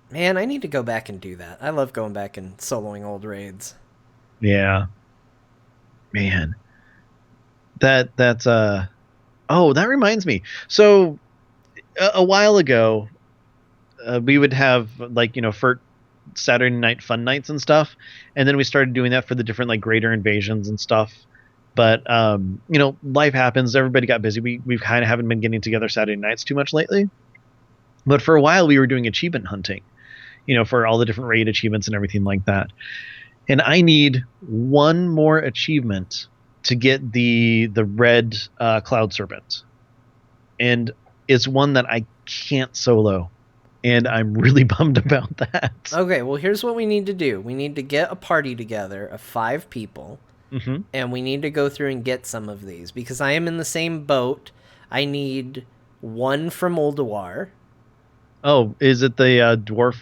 Man, I need to go back and do that. I love going back and soloing old raids. Yeah. Man. That's oh, that reminds me. So a while ago, we would have for Saturday night fun nights and stuff, and then we started doing that for the different like greater invasions and stuff. But life happens. Everybody got busy. We kind of haven't been getting together Saturday nights too much lately. But for a while, we were doing achievement hunting, for all the different raid achievements and everything like that. And I need one more achievement to get the red Cloud Serpent, and it's one that I can't solo. And I'm really bummed about that. Okay, well, here's what we need to do. We need to get a party together of 5 people, and we need to go through and get some of these, because I am in the same boat. I need one from Ulduar. Oh, is it the dwarf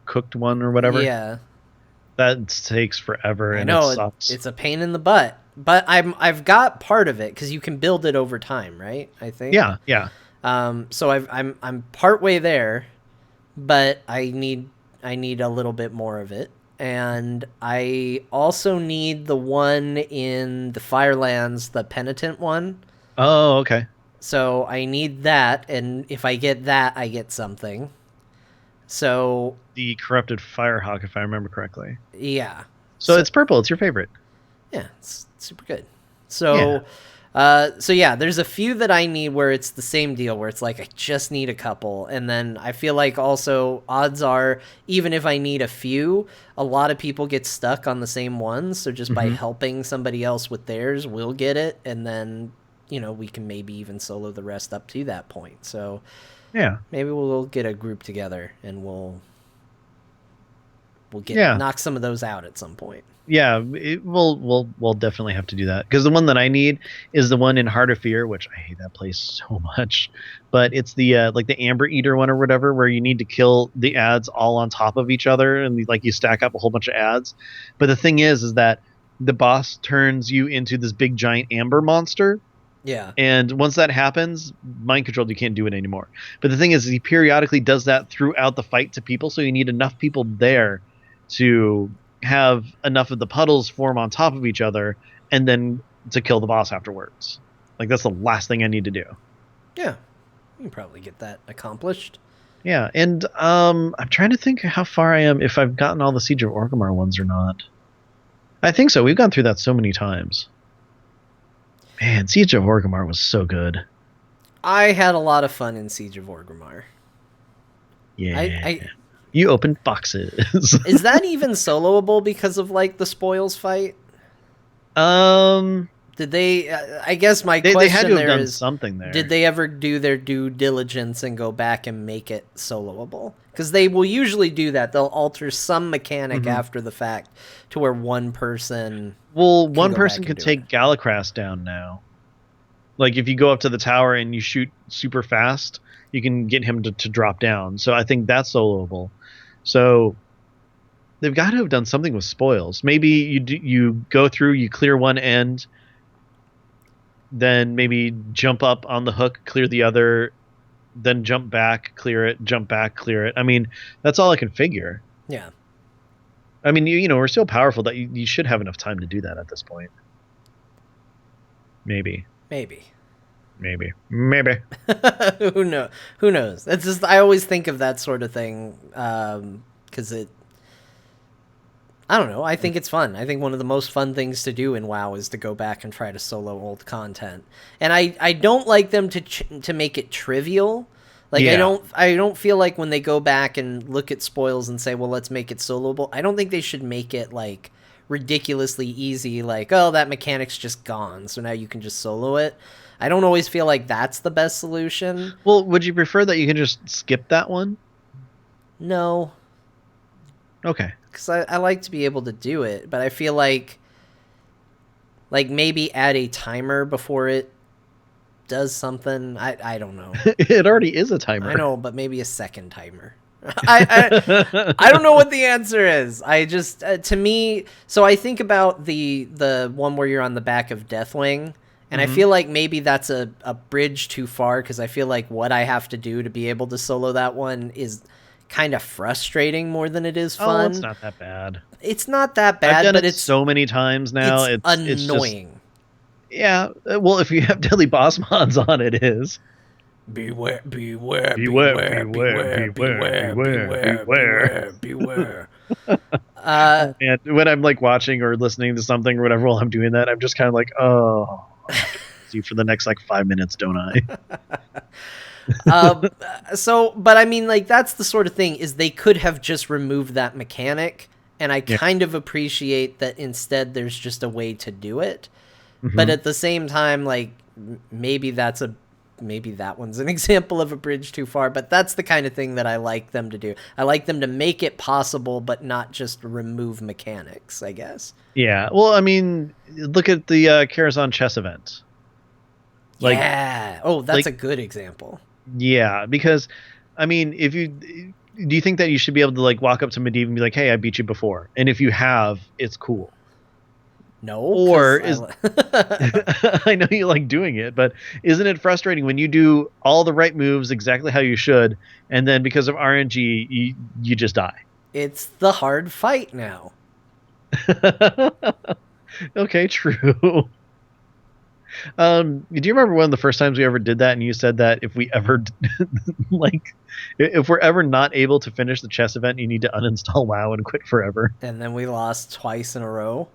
cooked one or whatever? Yeah. That takes forever, and I know, it sucks. it's a pain in the butt. But I've got part of it, because you can build it over time, right? I think. Yeah. So I'm partway there, but I need a little bit more of it, and I also need the one in the Firelands, the Penitent one. Oh, okay. So I need that, and if I get that, I get something. So The Corrupted Firehawk, if I remember correctly. yeah. So it's purple. It's your favorite. Yeah, it's super good. So. Yeah, there's a few that I need where it's the same deal, where it's like I just need a couple, and then I feel like also odds are, even if I need a few, a lot of people get stuck on the same ones, so just by helping somebody else with theirs, we'll get it, and then we can maybe even solo the rest up to that point. So Yeah. maybe we'll get a group together and we'll knock some of those out at some point. Yeah, we'll definitely have to do that, because the one that I need is the one in Heart of Fear, which I hate that place so much. But it's the like the Amber Eater one or whatever, where you need to kill the ads all on top of each other, and like you stack up a whole bunch of ads. But the thing is that the boss turns you into this big giant amber monster. Yeah. And once that happens, mind controlled, you can't do it anymore. But the thing is, he periodically does that throughout the fight to people, so you need enough people there to have enough of the puddles form on top of each other, and then to kill the boss afterwards. Like, that's the last thing I need to do. Yeah. You can probably get that accomplished. Yeah, and I'm trying to think how far I am, if I've gotten all the Siege of Orgrimmar ones or not. I think so. We've gone through that so many times. Man, Siege of Orgrimmar was so good. I had a lot of fun in Siege of Orgrimmar. I, Yeah. I You opened boxes. Is that even soloable because of like the spoils fight? um, Did they? I guess my they had question to have there done is, something did there. they ever do their due diligence and go back and make it soloable? Because they will usually do that. They'll alter some mechanic Hmm. after the fact to where one person Well, can one go person back and could do take it. Galacrast down now. Like if you go up to the tower and you shoot super fast, you can get him to drop down. So I think that's soloable. So they've got to have done something with spoils. Maybe you go through, you clear one end, then maybe jump up on the hook, clear the other, then jump back, clear it, jump back, clear it. I mean, that's all I can figure. Yeah, I mean, we're so powerful that you should have enough time to do that at this point. Maybe, maybe. maybe. Who know? Who knows? It's just I always think of that sort of thing because it. I don't know. I think it's fun. I think one of the most fun things to do in WoW is to go back and try to solo old content. And I don't like them to make it trivial. Like Yeah. I don't feel like when they go back and look at spoils and say, "Well, let's make it soloable." I don't think they should make it like ridiculously easy like, "Oh, that mechanic's just gone, so now you can just solo it." I don't always feel like that's the best solution. Well, would you prefer that you can just skip that one? No, Okay. because I like to be able to do it, but I feel like maybe add a timer before it does something. I don't know. It already is a timer. I know, but maybe a second timer. I don't know what the answer is. I just to me, so I think about the one where you're on the back of Deathwing, and I Mhm. feel like maybe that's a bridge too far because I feel like what I have to do to be able to solo that one is kind of frustrating more than it is Oh, fun. it's not that bad. It's not that I've bad, done but it it's so many times now. It's just, annoying. yeah. Well, if you have deadly boss mods on, it is. Beware, beware, Beware, beware, beware, beware, beware, beware, beware, beware, beware. beware, beware. Uh, Oh man, when I'm like watching or listening to something or whatever while I'm doing that, I'm just kind of like, oh, I have to listen to you for the next like 5 minutes, don't I? uh, but I mean, like, that's the sort of thing is they could have just removed that mechanic, and I Yeah. kind of appreciate that instead there's just a way to do it. But Hmm. at the same time, like, maybe that one's an example of a bridge too far, but that's the kind of thing that I like them to do. I like them to make it possible, but not just remove mechanics, I guess. Yeah. Well, I mean, look at the Karazhan chess event. Like, Yeah. Oh, that's like, a good example. yeah, because I mean, if you do you think that you should be able to like walk up to Medivh and be like, "Hey, I beat you before," and if you have, it's cool. No, Or because is I know you like doing it, but isn't it frustrating when you do all the right moves exactly how you should, and then because of RNG, you just die? it's the hard fight now. Okay, true. Do you remember one of the first times we ever did that, and you said that if we ever like, if we're ever not able to finish the chess event, you need to uninstall WoW and quit forever? And then we lost twice in a row.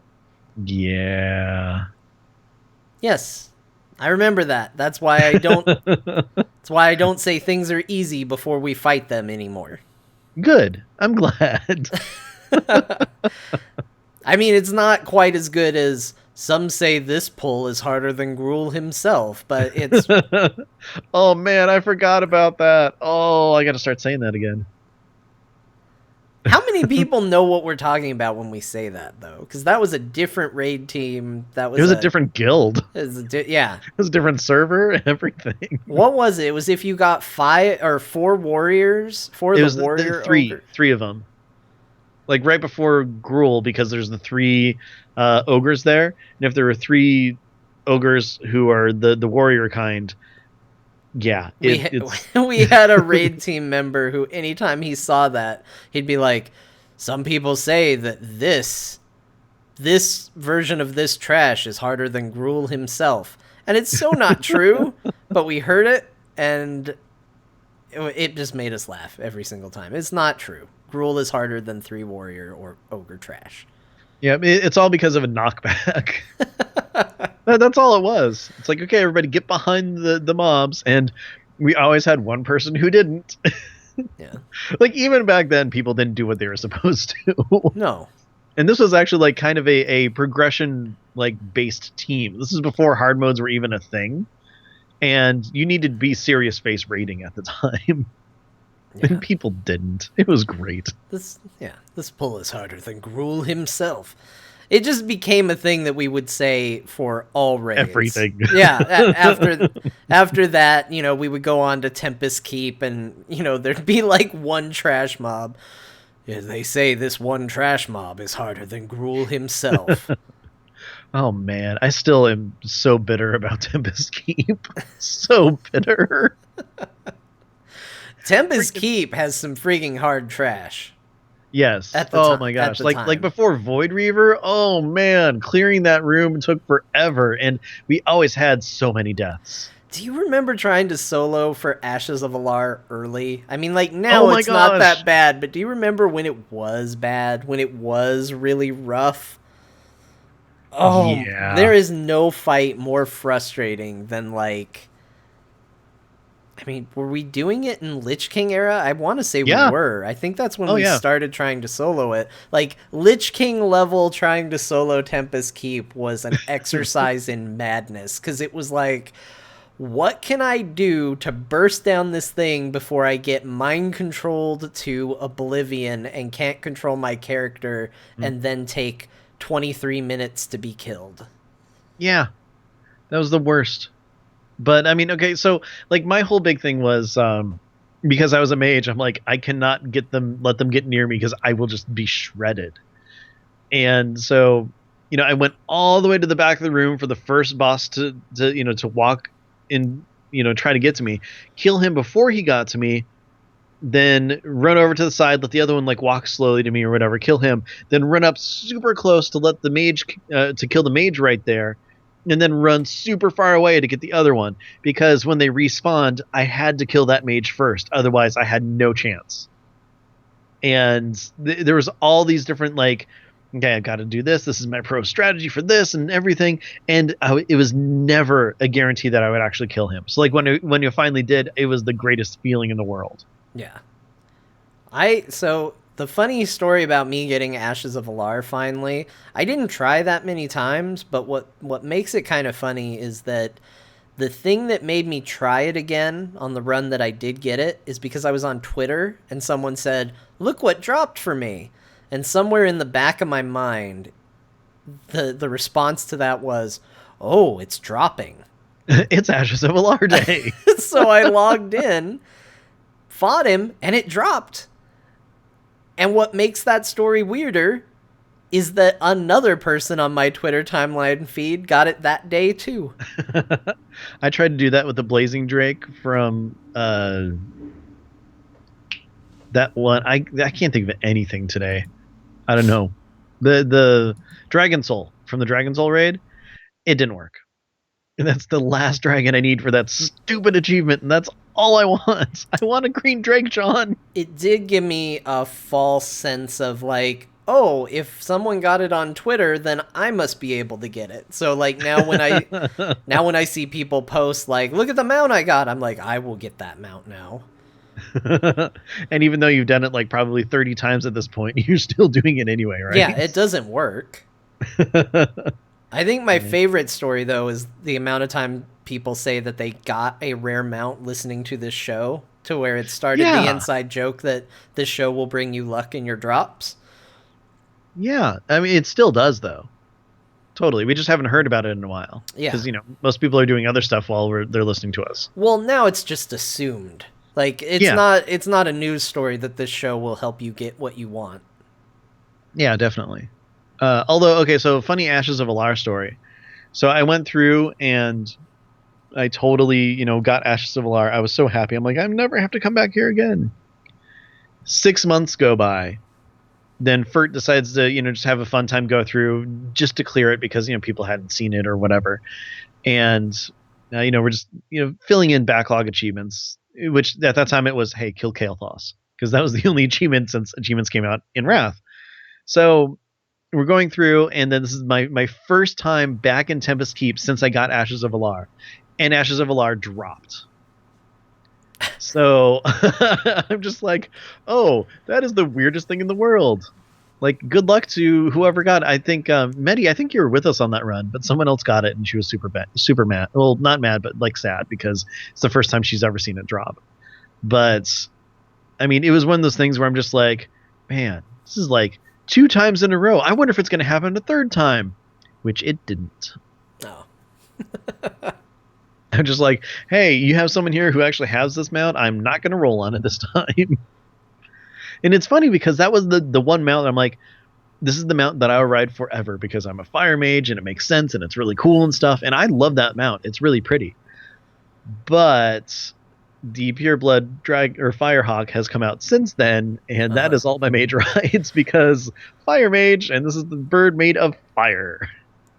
Yeah. Yes, I remember that. That's why I don't. That's why I don't say things are easy before we fight them anymore. Good. I'm glad. I mean, it's not quite as good as some say this pull is harder than Gruul himself, but it's Oh man, I forgot about that. Oh, I got to start saying that again. how many people know what we're talking about when we say that though? Because that was a different raid team. That was It was a different guild. yeah. It was a different server and everything. What was it? It was if you got 5 or 4 warriors, It was warrior three, ogre. three of them. Like right before Gruul, because there's the three ogres there, and if there were three ogres who are the warrior kind, yeah, it's We had a raid team member who, anytime he saw that, he'd be like, "Some people say that this version of this trash is harder than Gruul himself," and it's so not true. But we heard it, and it just made us laugh every single time. It's not true. Gruul is harder than 3 Warrior or Ogre Trash. Yeah, it's all because of a knockback. That's all it was. It's like, okay, everybody get behind the mobs, and we always had one person who didn't. Yeah. Like, even back then, people didn't do what they were supposed to. No. And this was actually like kind of a progression like based team. This is before hard modes were even a thing, and you needed to be serious face rating at the time. Yeah. And people didn't. It was great. This pull is harder than Gruul himself. It just became a thing that we would say for all raids. Everything. Yeah. After that, we would go on to Tempest Keep, and there'd be like one trash mob. Yeah, they say this one trash mob is harder than Gruul himself. Oh man, I still am so bitter about Tempest Keep. So bitter. Tempest Keep has some freaking hard trash. Yes. My gosh. Like before Void Reaver, oh man, clearing that room took forever, and we always had so many deaths. Do you remember trying to solo for Ashes of Alar early? I mean, like, now it's not that bad, but do you remember when it was bad? When it was really rough? Oh, yeah. There is no fight more frustrating than, like... I mean, were we doing it in Lich King era? I want to say we were. I think that's when we started trying to solo it. Like, Lich King level trying to solo Tempest Keep was an exercise in madness, because it was like... What can I do to burst down this thing before I get mind controlled to oblivion and can't control my character and then take 23 minutes to be killed? Yeah, that was the worst. But I mean, okay, so like my whole big thing was because I was a mage, I'm like, I cannot let them get near me because I will just be shredded. And so, I went all the way to the back of the room for the first boss to walk in, try to get to me, kill him before he got to me, then run over to the side, let the other one like walk slowly to me or whatever, kill him, then run up super close to let the mage to kill the mage right there, and then run super far away to get the other one, because when they respawned, I had to kill that mage first, otherwise I had no chance. And there was all these different like, okay, I've got to do this. This is my pro strategy for this and everything. And it was never a guarantee that I would actually kill him. So like when you finally did, it was the greatest feeling in the world. Yeah. So the funny story about me getting Ashes of Alar finally, I didn't try that many times, but what makes it kind of funny is that the thing that made me try it again on the run that I did get it is because I was on Twitter and someone said, "Look what dropped for me." And somewhere in the back of my mind, the response to that was, "Oh, it's dropping." It's Ashes of Alar Day. So I logged in, fought him, and it dropped. And what makes that story weirder is that another person on my Twitter timeline feed got it that day too. I tried to do that with the Blazing Drake from that one. I can't think of anything today. I don't know. The Dragon Soul from the Dragon Soul raid, it didn't work. And that's the last dragon I need for that stupid achievement, and that's all I want. I want a green Drake, John. It did give me a false sense of like, oh, if someone got it on Twitter, then I must be able to get it. So like now when I see people post like, look at the mount I got, I'm like, I will get that mount now. And even though you've done it like probably 30 times at this point, you're still doing it anyway, right? Yeah, it doesn't work. I think my favorite story, though, is the amount of time people say that they got a rare mount listening to this show, to where it started the inside joke that this show will bring you luck in your drops. Yeah, I mean, it still does, though. Totally. We just haven't heard about it in a while. Yeah. Because, most people are doing other stuff while they're listening to us. Well, now it's just assumed. Like, it's not a news story that this show will help you get what you want. Yeah, definitely. Although, okay, so funny Ashes of Alar story. So I went through and I totally, got Ashes of Alar. I was so happy. I'm like, I never have to come back here again. 6 months go by. Then Fert decides to, just have a fun time, go through just to clear it because, people hadn't seen it or whatever. And, we're just, filling in backlog achievements. which at that time it was, hey, kill Kael'thas, because that was the only achievement since achievements came out in Wrath. So we're going through, and then this is my first time back in Tempest Keep since I got Ashes of Alar, and Ashes of Alar dropped. So I'm just like, oh, that is the weirdest thing in the world. Like, good luck to whoever got it. I think Medi, I think you were with us on that run, but someone else got it, and she was super mad. Well, not mad, but like sad, because it's the first time she's ever seen it drop. But I mean, it was one of those things where I'm just like, man, this is like 2 times in a row. I wonder if it's going to happen a third time, which it didn't. Oh. I'm just like, hey, you have someone here who actually has this mount. I'm not going to roll on it this time. And it's funny because that was the one mount I'm like, this is the mount that I'll ride forever because I'm a fire mage and it makes sense and it's really cool and stuff. And I love that mount. It's really pretty. But the Pureblood Firehawk has come out since then, and that is all my mage rides because fire mage, and this is the bird made of fire.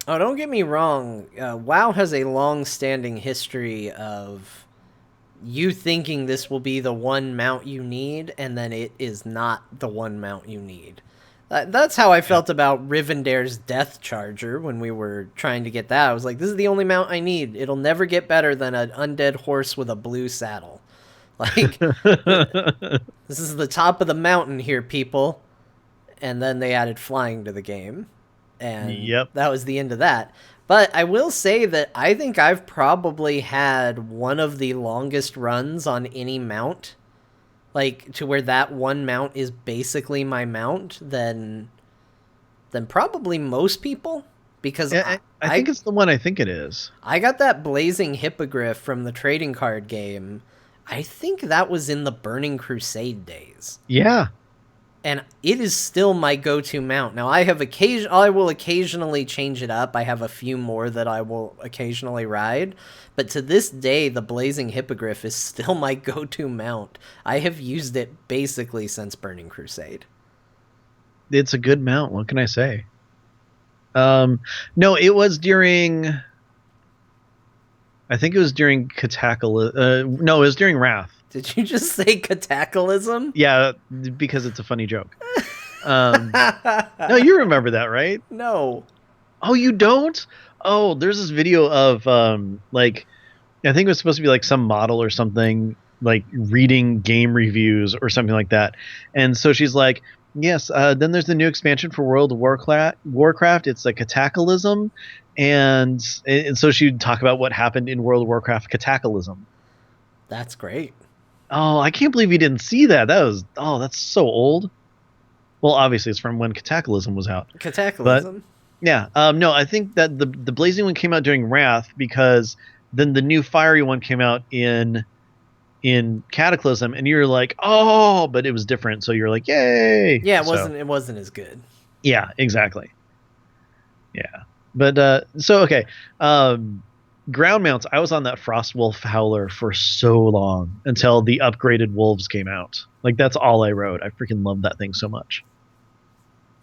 Oh, don't get me wrong. WoW has a long-standing history of you thinking this will be the one mount you need, and then it is not the one mount you need. That's how I felt about Rivendare's Death Charger when we were trying to get that. I was like, this is the only mount I need. It'll never get better than an undead horse with a blue saddle. Like, this is the top of the mountain here, people. And then they added flying to the game. And that was the end of that. But I will say that I think I've probably had one of the longest runs on any mount, like to where that one mount is basically my mount, than probably most people. Because I think it's the one I think it is. I got that Blazing Hippogriff from the trading card game. I think that was in the Burning Crusade days. Yeah. And it is still my go-to mount. Now, I will occasionally change it up. I have a few more that I will occasionally ride. But to this day, the Blazing Hippogriff is still my go-to mount. I have used it basically since Burning Crusade. It's a good mount. What can I say? No, it was during... I think it was during Cataclysm. No, it was during Wrath. Did you just say Cataclysm? Yeah, because it's a funny joke. No, you remember that, right? No. Oh, you don't? Oh, there's this video of like, I think it was supposed to be like some model or something, like reading game reviews or something like that. And so she's like, yes, then there's the new expansion for World of Warcraft. It's a Cataclysm. And so she'd talk about what happened in World of Warcraft Cataclysm. That's great. Oh, I can't believe you didn't see that. That's so old. Well, obviously it's from when Cataclysm was out. Cataclysm. But, yeah. No, I think that the Blazing one came out during Wrath because then the new Fiery one came out in Cataclysm, and you're like, oh, but it was different. So you're like, yay. Yeah, it wasn't as good. Yeah, exactly. Yeah. But so okay. Ground mounts, I was on that Frostwolf Howler for so long until the upgraded wolves came out. Like, that's all I rode. I freaking love that thing so much.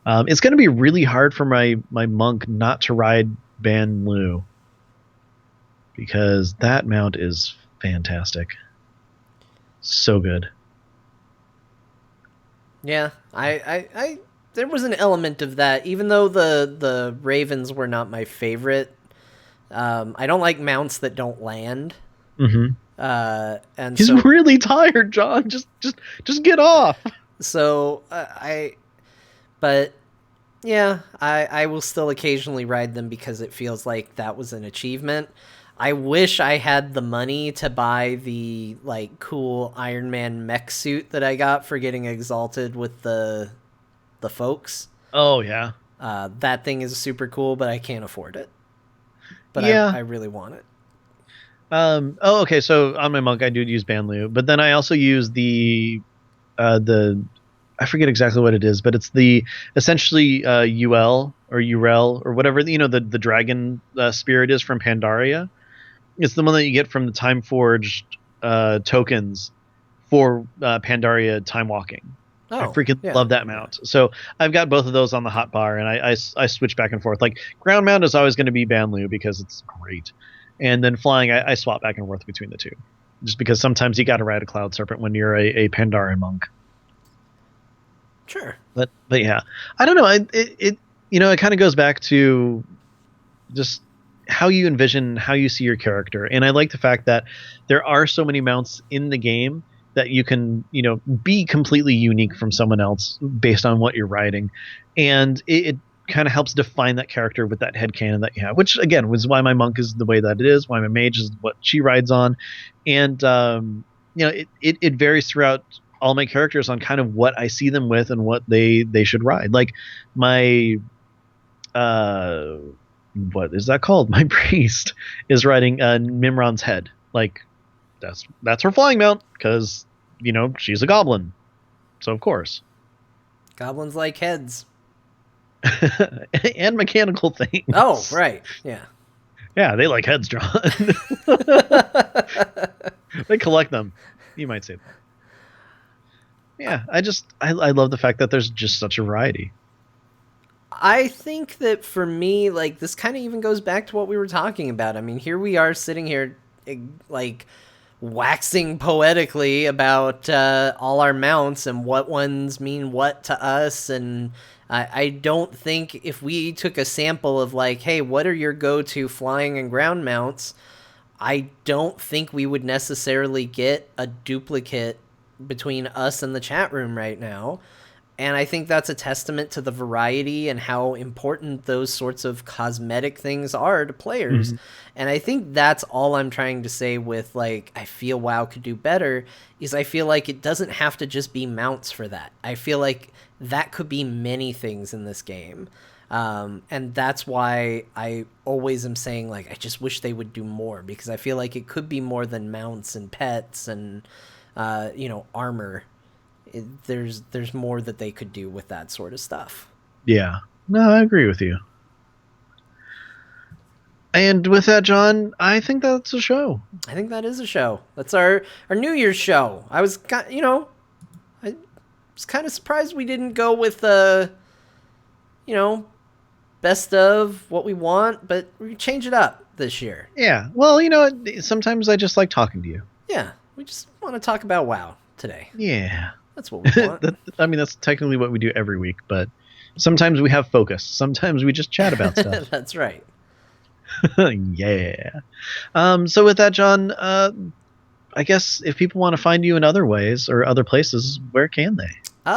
It's going to be really hard for my monk not to ride Banlu, because that mount is fantastic. So good. Yeah, I there was an element of that, even though the Ravens were not my favorite. I don't like mounts that don't land. Mm-hmm. And he's really tired, John. Just get off. So but yeah, I will still occasionally ride them because it feels like that was an achievement. I wish I had the money to buy the like cool Iron Man mech suit that I got for getting exalted with the folks. Oh yeah. That thing is super cool, but I can't afford it. But yeah. I really want it. Okay. So on my monk, I do use Banlu, but then I also use the I forget exactly what it is, but it's the essentially UL or Urel or whatever, the dragon spirit is from Pandaria. It's the one that you get from the Time Forged tokens for Pandaria time walking. Oh, I freaking love that mount. So I've got both of those on the hotbar, and I switch back and forth. Like, ground mount is always going to be Banlu because it's great, and then flying I swap back and forth between the two. just because sometimes you got to ride a Cloud Serpent when you're a Pandaren monk. Sure. But yeah, I don't know. It it kind of goes back to just how you envision, how you see your character, and I like the fact that there are so many mounts in the game that you can be completely unique from someone else based on what you're riding, and it kind of helps define that character with that headcanon that you have, which again was why my monk is the way that it is, why my mage is what she rides on, and it varies throughout all my characters on kind of what I see them with and what they should ride. Like my what is that called? My priest is riding Mimron's head. Like that's her flying mount because she's a goblin, so of course Goblins like heads. and mechanical things. Oh, right. Yeah, they like heads, John. They collect them, you might say that. Yeah, I love the fact that there's just such a variety. I think that for me, like, this kind of even goes back to what we were talking about. I mean, here we are sitting here, like, waxing poetically about all our mounts and what ones mean what to us. And I don't think if we took a sample of, like, hey, what are your go-to flying and ground mounts, I don't think we would necessarily get a duplicate between us and the chat room right now. And I think that's a testament to the variety and how important those sorts of cosmetic things are to players. Mm-hmm. And I think that's all I'm trying to say with, like, I feel WoW could do better, is I feel like it doesn't have to just be mounts for that. I feel like that could be many things in this game. And that's why I always am saying, like, I just wish they would do more, because I feel like it could be more than mounts and pets and, armor. There's more that they could do with that sort of stuff. Yeah. No, I agree with you. And with that, John, I think that's a show. I think that is a show. That's our New Year's show. I was kind of surprised we didn't go with best of what we want, but we change it up this year. Yeah. Well, sometimes I just like talking to you. Yeah. We just want to talk about WoW today. Yeah. That's what we want. That's technically what we do every week, but sometimes we have focus. Sometimes we just chat about stuff. That's right. Yeah. So with that, John, I guess if people want to find you in other ways or other places, where can they?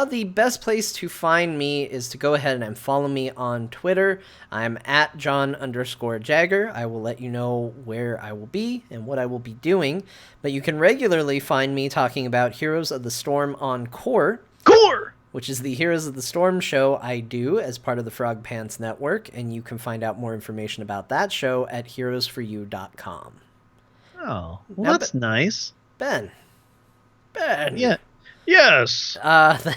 The best place to find me is to go ahead and follow me on Twitter. I'm at John_Jagger. I will let you know where I will be and what I will be doing. But you can regularly find me talking about Heroes of the Storm on Core, which is the Heroes of the Storm show I do as part of the Frog Pants Network. And you can find out more information about that show at heroesforyou.com. Oh, well, that's nice. Ben. Yeah. Yes.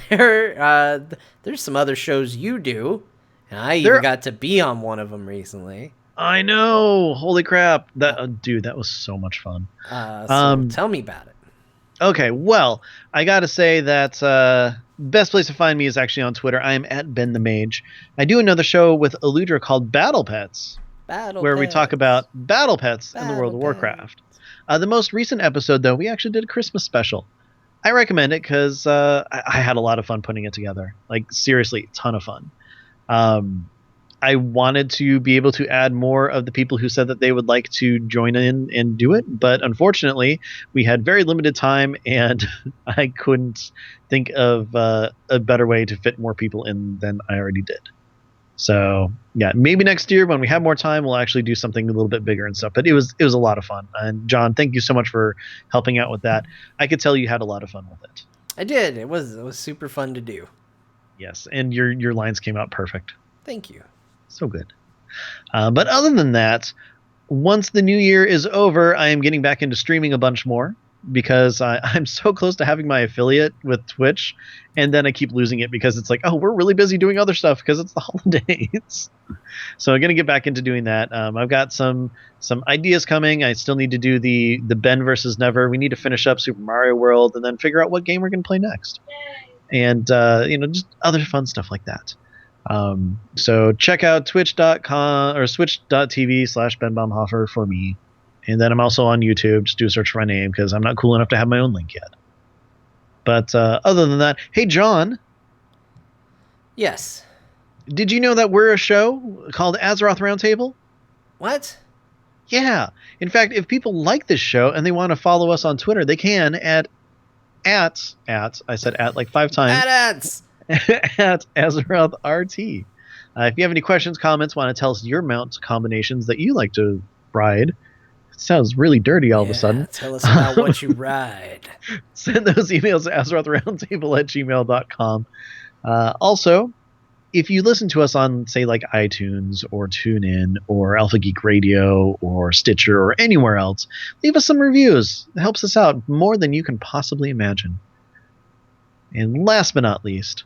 There's some other shows you do, and I even got to be on one of them recently. I know. Holy crap! Dude, that was so much fun. Tell me about it. Okay, well, I gotta say that best place to find me is actually on Twitter. I am at Ben the Mage. I do another show with Eludra called Battle Pets, where we talk about battle pets in the World of Warcraft. The most recent episode, though, we actually did a Christmas special. I recommend it because I had a lot of fun putting it together. Like, seriously, a ton of fun. I wanted to be able to add more of the people who said that they would like to join in and do it, but unfortunately, we had very limited time, and I couldn't think of a better way to fit more people in than I already did. So, yeah, maybe next year when we have more time, we'll actually do something a little bit bigger and stuff. But it was a lot of fun. And John, thank you so much for helping out with that. I could tell you had a lot of fun with it. I did. It was super fun to do. Yes, and your lines came out perfect. Thank you. So good. But other than that, once the new year is over, I am getting back into streaming a bunch more, because I'm so close to having my affiliate with Twitch, and then I keep losing it because it's like, oh, we're really busy doing other stuff because it's the holidays. So I'm going to get back into doing that. I've got some ideas coming. I still need to do the Ben versus Never. We need to finish up Super Mario World and then figure out what game we're going to play next. And, just other fun stuff like that. So check out twitch.com or switch.tv/Ben Baumhofer for me. And then I'm also on YouTube. Just do a search for my name because I'm not cool enough to have my own link yet. But other than that, hey, John. Yes. Did you know that we're a show called Azeroth Roundtable? What? Yeah. In fact, if people like this show and they want to follow us on Twitter, they can at I said at like 5 times. At Azeroth RT. If you have any questions, comments, want to tell us your mount combinations that you like to ride. It sounds really dirty all of a sudden. Tell us about what you ride. Send those emails to AzerothRoundtable@gmail.com. Also, if you listen to us on, say, like iTunes or TuneIn or Alpha Geek Radio or Stitcher or anywhere else, leave us some reviews. It helps us out more than you can possibly imagine. And last but not least,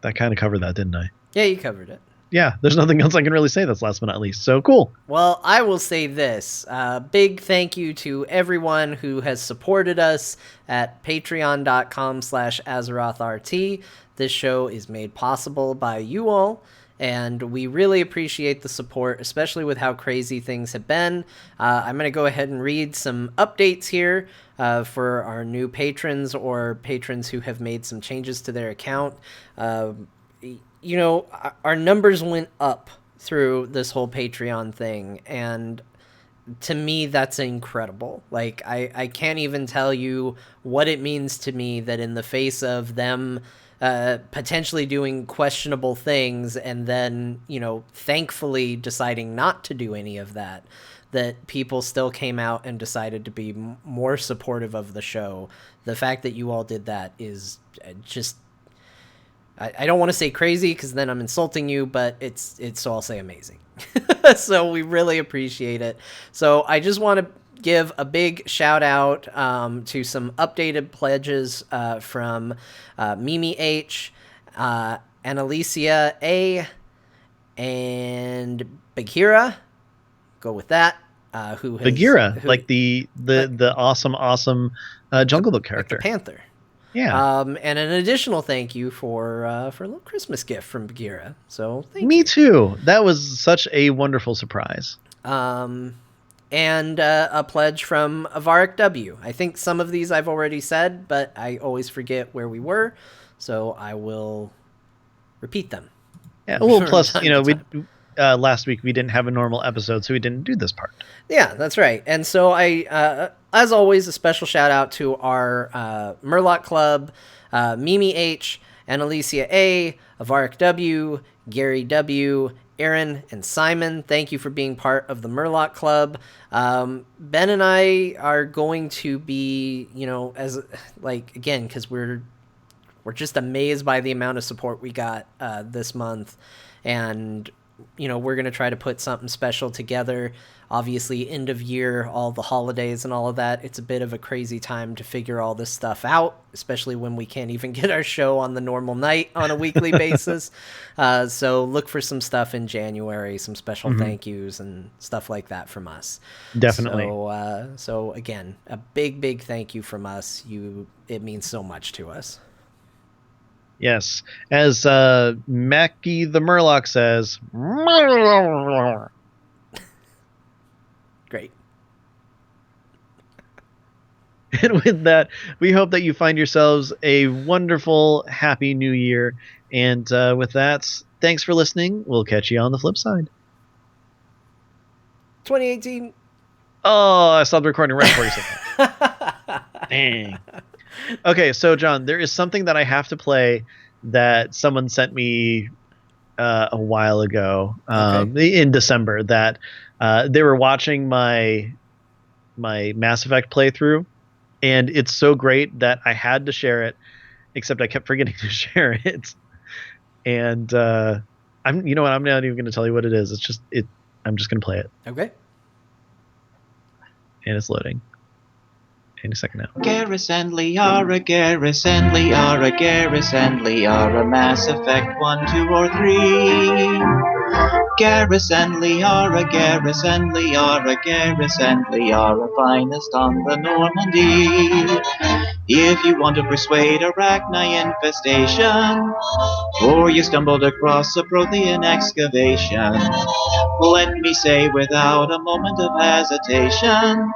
that kind of covered that, didn't I? Yeah, you covered it. Yeah, there's nothing else I can really say that's last but not least. So cool. Well, I will say this. Big thank you to everyone who has supported us at patreon.com/AzerothRT. This show is made possible by you all, and we really appreciate the support, especially with how crazy things have been. I'm going to go ahead and read some updates here for our new patrons or patrons who have made some changes to their account. You know, our numbers went up through this whole Patreon thing, and to me, that's incredible. Like, I can't even tell you what it means to me that in the face of them potentially doing questionable things and then, you know, thankfully deciding not to do any of that, that people still came out and decided to be more supportive of the show. The fact that you all did that is just... I don't want to say crazy because then I'm insulting you, but it's so I'll say amazing. So we really appreciate it. So I just want to give a big shout out to some updated pledges from Mimi H, Annalicia A, and Bagheera. Go with that. Who has, Bagheera, like the awesome Jungle Book character, like the Panther. Yeah. And an additional thank you for a little Christmas gift from Bagheera. So thank you. Me too. That was such a wonderful surprise. And a pledge from Avarik W. I think some of these I've already said, but I always forget where we were, so I will repeat them. Yeah. Well, plus, you know, last week we didn't have a normal episode, so we didn't do this part. Yeah, that's right. And so I, as always, a special shout out to our Murloc Club, Mimi H, Annalicia A, Avarik W, Gary W, Aaron, and Simon. Thank you for being part of the Murloc Club. Ben and I are going to be, you know, as like, again, because we're just amazed by the amount of support we got this month, and you know, we're going to try to put something special together. Obviously, end of year, all the holidays and all of that. It's a bit of a crazy time to figure all this stuff out, especially when we can't even get our show on the normal night on a weekly basis. So look for some stuff in January, some special thank yous and stuff like that from us. Definitely. So again, a big thank you from us. It means so much to us. Yes. As Mackie the Murloc says. Great. And with that, we hope that you find yourselves a wonderful, happy new year. And with that, thanks for listening. We'll catch you on the flip side. 2018. Oh, I stopped recording right before you said that. Dang. Okay, so John, there is something that I have to play that someone sent me a while ago in December that they were watching my Mass Effect playthrough, and it's so great that I had to share it, except I kept forgetting to share it. And I'm not even going to tell you what it is. I'm just going to play it. Okay. And it's loading. Any second now. Garrus and Liara, Garrus and Liara, Garrus and Liara, Mass Effect 1, 2, or 3. Garrus and Liara, Garrus and Liara, Garrus and Liara, finest on the Normandy. If you want to persuade arachne infestation, or you stumbled across a Prothean excavation, let me say without a moment of hesitation,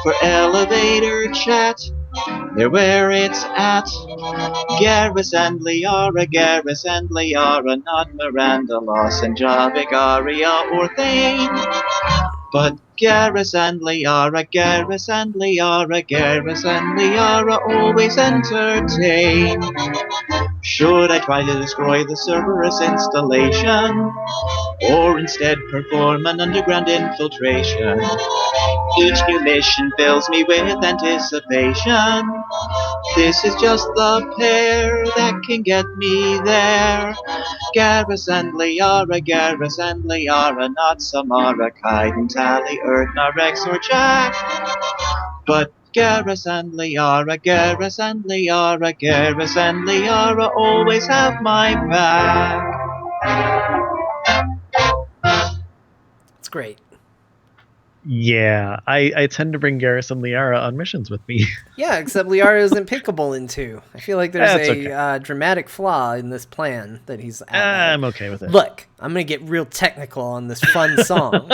for elevator chat, they're where it's at. Garrus and Liara, not Miranda Lawson, Javik, Aria, or Thane. But Garrus and Liara always entertain. Should I try to destroy the Cerberus installation, or instead perform an underground infiltration? Each new mission fills me with anticipation. This is just the pair that can get me there. Garrus and Liara, not Samara, Kaiden, Tali, Erdna, Rex, or Jack. But Garrus and Liara always have my back. It's great. Yeah, I tend to bring Garrus and Liara on missions with me. Yeah, except Liara isn't pickable in 2. I feel like there's That's a dramatic flaw in this plan that he's outlined. I'm okay with it. Look, I'm going to get real technical on this fun song.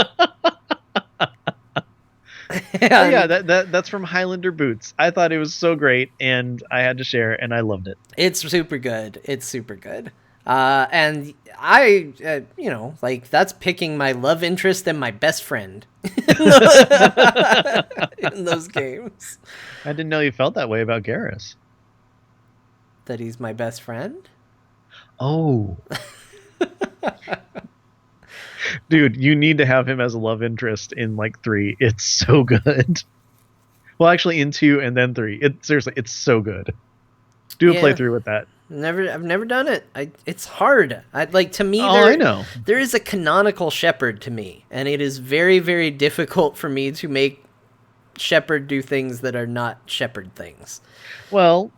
Oh, yeah, that's from Highlander Boots. I thought it was so great, and I had to share, and I loved it. It's super good. It's super good. And I, like, that's picking my love interest and my best friend in those games. I didn't know you felt that way about Garrus. That he's my best friend? Oh. Dude, you need to have him as a love interest in, like, 3. It's so good. Well, actually, in 2 and then 3. Seriously, it's so good. Do a playthrough with that. I've never done it. It's hard. To me, I know. There is a canonical Shepard to me, and it is very, very difficult for me to make Shepard do things that are not Shepard things. Well,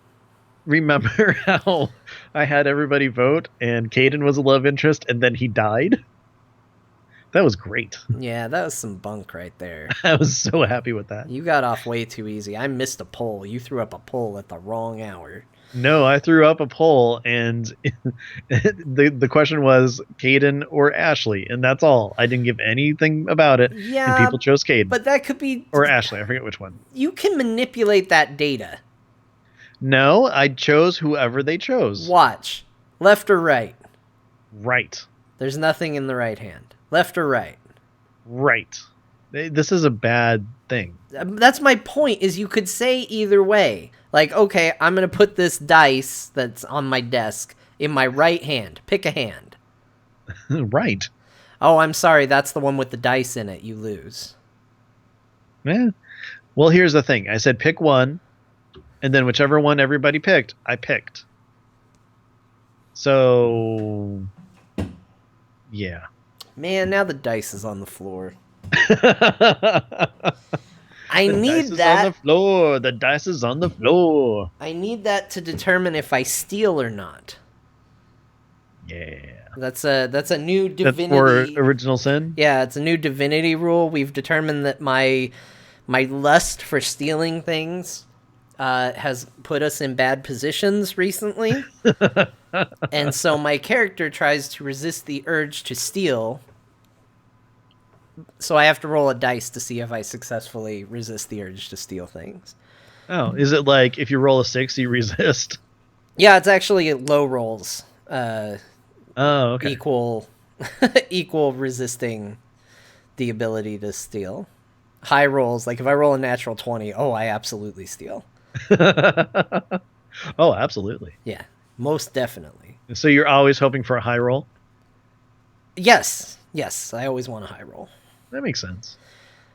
remember how I had everybody vote, and Kaiden was a love interest, and then he died? That was great. Yeah, that was some bunk right there. I was so happy with that. You got off way too easy. I missed a poll. You threw up a poll at the wrong hour. No, I threw up a poll, and the question was Kaiden or Ashley, and that's all. I didn't give anything about it, Yeah, and people chose Kaiden. But that could be... Or Ashley, I forget which one. You can manipulate that data. No, I chose whoever they chose. Watch. Left or right? Right. There's nothing in the right hand. Left or right? Right. This is a bad thing. That's my point, is you could say either way. Like, okay, I'm going to put this dice that's on my desk in my right hand. Pick a hand. Right. Oh, I'm sorry, that's the one with the dice in it. You lose. Yeah. Well, here's the thing. I said pick one, and then whichever one everybody picked, I picked. So, yeah. Man, now the dice is on the floor. I need that. The dice is that. on the floor. The dice is on the floor. I need that to determine if I steal or not. Yeah. That's a new divinity. That's for Original Sin? Yeah, it's a new divinity rule. We've determined that my lust for stealing things has put us in bad positions recently. And so my character tries to resist the urge to steal. So I have to roll a dice to see if I successfully resist the urge to steal things. Oh, is it like if you roll a 6, you resist? Yeah, it's actually low rolls. Oh, okay. Equal resisting the ability to steal. High rolls, like if I roll a natural 20, I absolutely steal. Oh, absolutely. Yeah, most definitely. So you're always hoping for a high roll? Yes, I always want a high roll. That makes sense.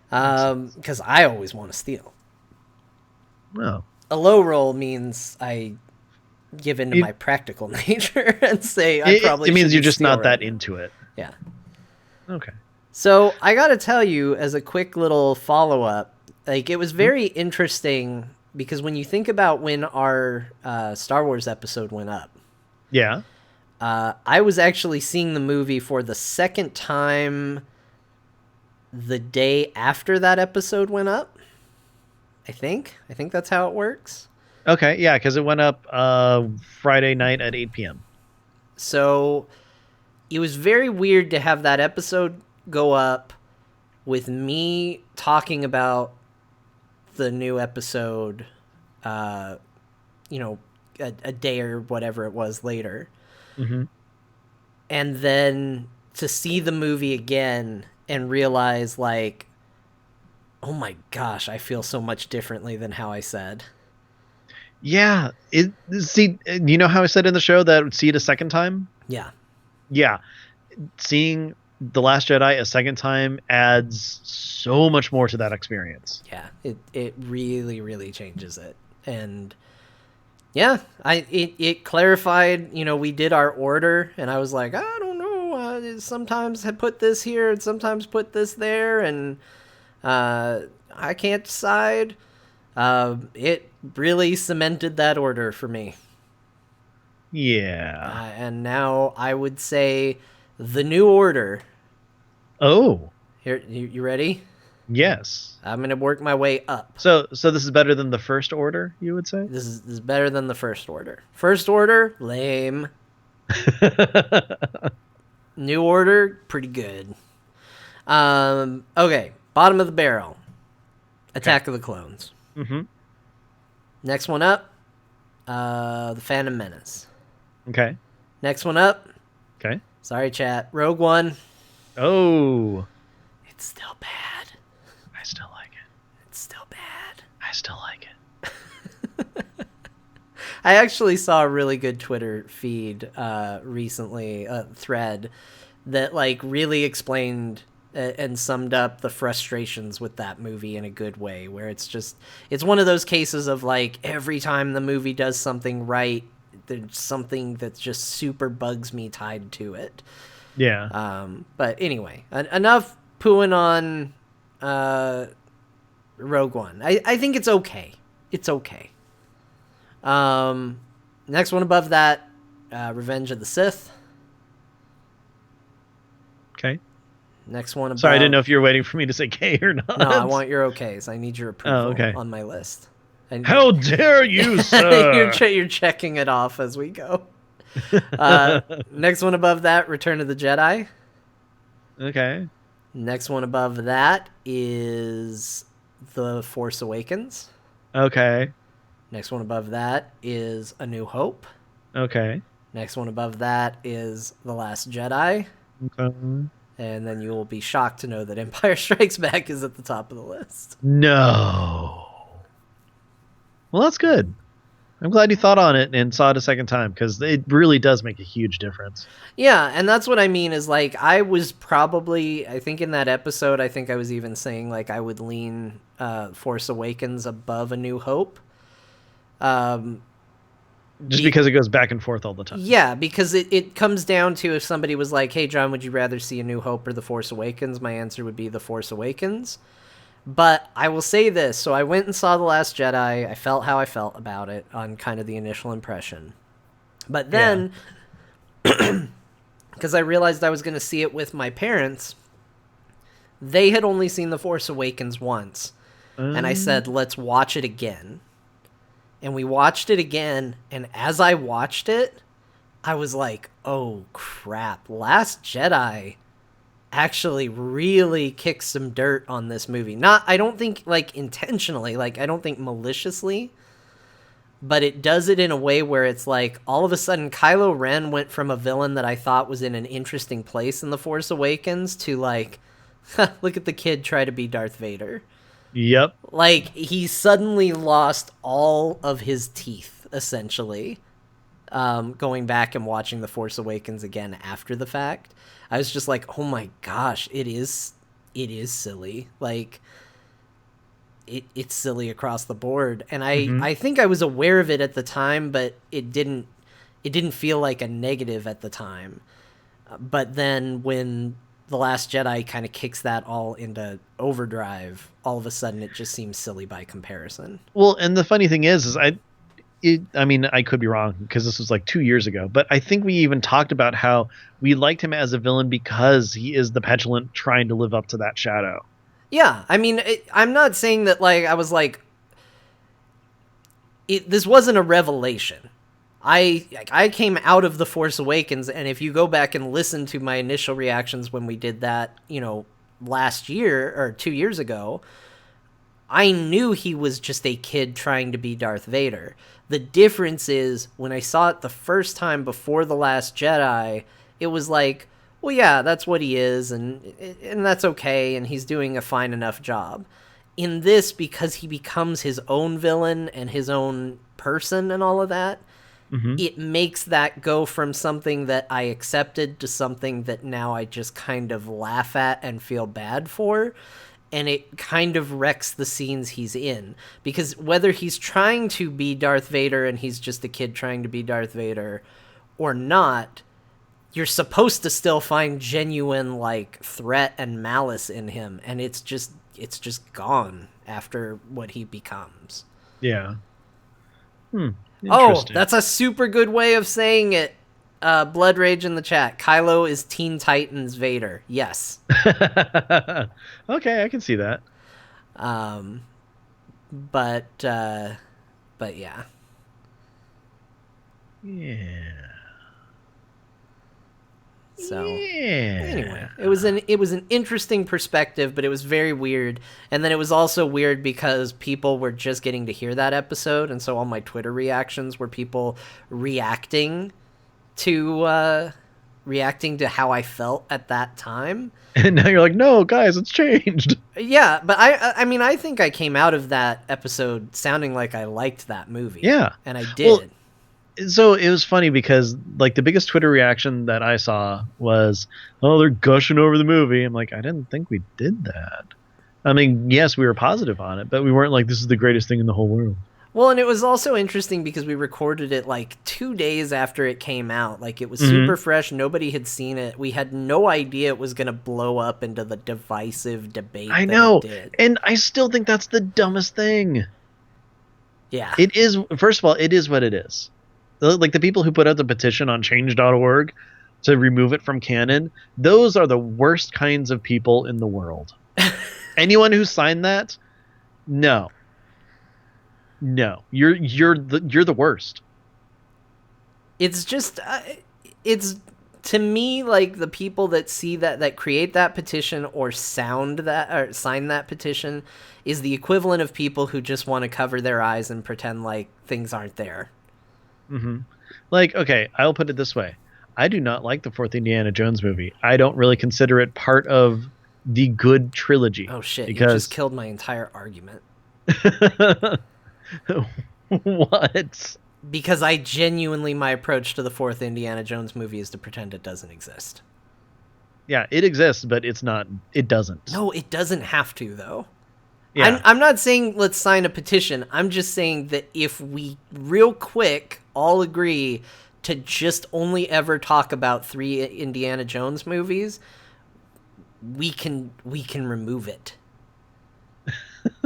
Because I always want to steal. Oh. A low roll means I give into my practical nature and say I probably It means you're shouldn't just steal not right that now. into it. Yeah. Okay. So I got to tell you, as a quick little follow-up, like it was very interesting because when you think about when our Star Wars episode went up, Yeah. I was actually seeing the movie for the second time the day after that episode went up. I think that's how it works. Okay, yeah, because it went up Friday night at 8 p.m. So it was very weird to have that episode go up with me talking about the new episode, you know, a day or whatever it was later. Mm-hmm. And then to see the movie again and realize, like, oh my gosh, I feel so much differently than how I said. Yeah, see, you know how I said in the show that I would see it a second time? Yeah. Yeah, seeing The Last Jedi a second time adds so much more to that experience. Yeah, it really, really changes it. And yeah, it clarified, you know, we did our order, and I was like, I don't know, sometimes I put this here and sometimes put this there, and I can't decide. It really cemented that order for me. Yeah. And now I would say the new order. Oh, Here, you ready? yes. I'm going to work my way up. So this is better than the First Order, you would say? This is better than the First Order. First Order, lame. New Order, pretty good. Okay, bottom of the barrel. Attack of the Clones. Mm-hmm. Next one up, The Phantom Menace. Okay. Next one up, Okay. sorry chat, Rogue One. Oh, It's still bad. I still like it. It's still bad. I still like it. I actually saw a really good Twitter feed recently, a thread that like really explained and summed up the frustrations with that movie in a good way, where it's one of those cases of like every time the movie does something right, there's something that just super bugs me tied to it. Yeah. But anyway, enough pooing on Rogue One. I think it's okay. It's okay. Next one above that, Revenge of the Sith. Okay. Next one above... Sorry, I didn't know if you were waiting for me to say K or not. No, I want your okays. I need your approval okay. on my list. And How dare you, sir? you're checking it off as we go. Next one above that, Return of the Jedi. Okay. Next one above that is The Force Awakens. Okay. Next one above that is A New Hope. Okay. Next one above that is The Last Jedi. Okay. And then you will be shocked to know that Empire Strikes Back is at the top of the list. No. Well, that's good. I'm glad you thought on it and saw it a second time, because it really does make a huge difference. Yeah, and that's what I mean is, like, I was probably, I think in that episode, I think I was even saying, like, I would lean Force Awakens above A New Hope. Just because it goes back and forth all the time. Yeah, because it comes down to if somebody was like, hey, John, would you rather see A New Hope or The Force Awakens? My answer would be The Force Awakens. But I will say this. So I went and saw The Last Jedi. I felt how I felt about it on kind of the initial impression. But then, because I realized I was going to see it with my parents, they had only seen The Force Awakens once. And I said, let's watch it again. And we watched it again, and as I watched it, I was like, oh, crap. Last Jedi actually really kicks some dirt on this movie. I don't think, like, intentionally, like, I don't think maliciously, but it does it in a way where it's like, all of a sudden, Kylo Ren went from a villain that I thought was in an interesting place in The Force Awakens to, like, look at the kid try to be Darth Vader. Yep. Like, he suddenly lost all of his teeth, essentially, going back and watching The Force Awakens again after the fact. I was just like, oh my gosh, it is silly. Like, it's silly across the board. And I think I was aware of it at the time, but it didn't feel like a negative at the time. But then when The Last Jedi kind of kicks that all into overdrive, all of a sudden it just seems silly by comparison. Well, and the funny thing is I mean, I could be wrong because this was like 2 years ago, but I think we even talked about how we liked him as a villain because he is the petulant trying to live up to that shadow. I'm not saying that, like, I was like, this wasn't a revelation. I came out of The Force Awakens, and if you go back and listen to my initial reactions when we did that, last year or 2 years ago, I knew he was just a kid trying to be Darth Vader. The difference is, when I saw it the first time before The Last Jedi, it was like, well, yeah, that's what he is, and that's okay, and he's doing a fine enough job. In this, because he becomes his own villain and his own person and all of that, it makes that go from something that I accepted to something that now I just kind of laugh at and feel bad for. And it kind of wrecks the scenes he's in. Because whether he's trying to be Darth Vader and he's just a kid trying to be Darth Vader or not, you're supposed to still find genuine, threat and malice in him. And it's just gone after what he becomes. Yeah. Oh, that's a super good way of saying it. Blood Rage in the chat. Kylo is Teen Titans Vader. Yes. Okay, I can see that. But yeah. Yeah. So yeah. anyway, it was an interesting perspective, but it was very weird. And then it was also weird because people were just getting to hear that episode, and so all my Twitter reactions were people reacting to how I felt at that time. And now you're like, no, guys, it's changed. Yeah, but I mean, I think I came out of that episode sounding like I liked that movie. Yeah. And I did. Well, so it was funny because the biggest Twitter reaction that I saw was, oh, they're gushing over the movie. I'm like, I didn't think we did that. I mean, yes, we were positive on it, but we weren't like, this is the greatest thing in the whole world. Well, and it was also interesting because we recorded it 2 days after it came out. It was super fresh. Nobody had seen it. We had no idea it was going to blow up into the divisive debate. I know. It did. And I still think that's the dumbest thing. Yeah. It is. First of all, it is what it is. The people who put out the petition on change.org to remove it from canon, those are the worst kinds of people in the world. Anyone who signed that, no, you're the worst. It's just it's to me the people that see that create that petition or sign that petition is the equivalent of people who just want to cover their eyes and pretend like things aren't there. Okay, I'll put it this way. I do not like the fourth Indiana Jones movie. I don't really consider it part of the good trilogy. Oh shit, because... you just killed my entire argument. What? Because I genuinely, my approach to the fourth Indiana Jones movie is to pretend it doesn't exist. Yeah, it exists, but it doesn't. No, it doesn't have to, though. Yeah. I'm not saying let's sign a petition. I'm just saying that if we real quick all agree to just only ever talk about 3 Indiana Jones movies, we can remove it.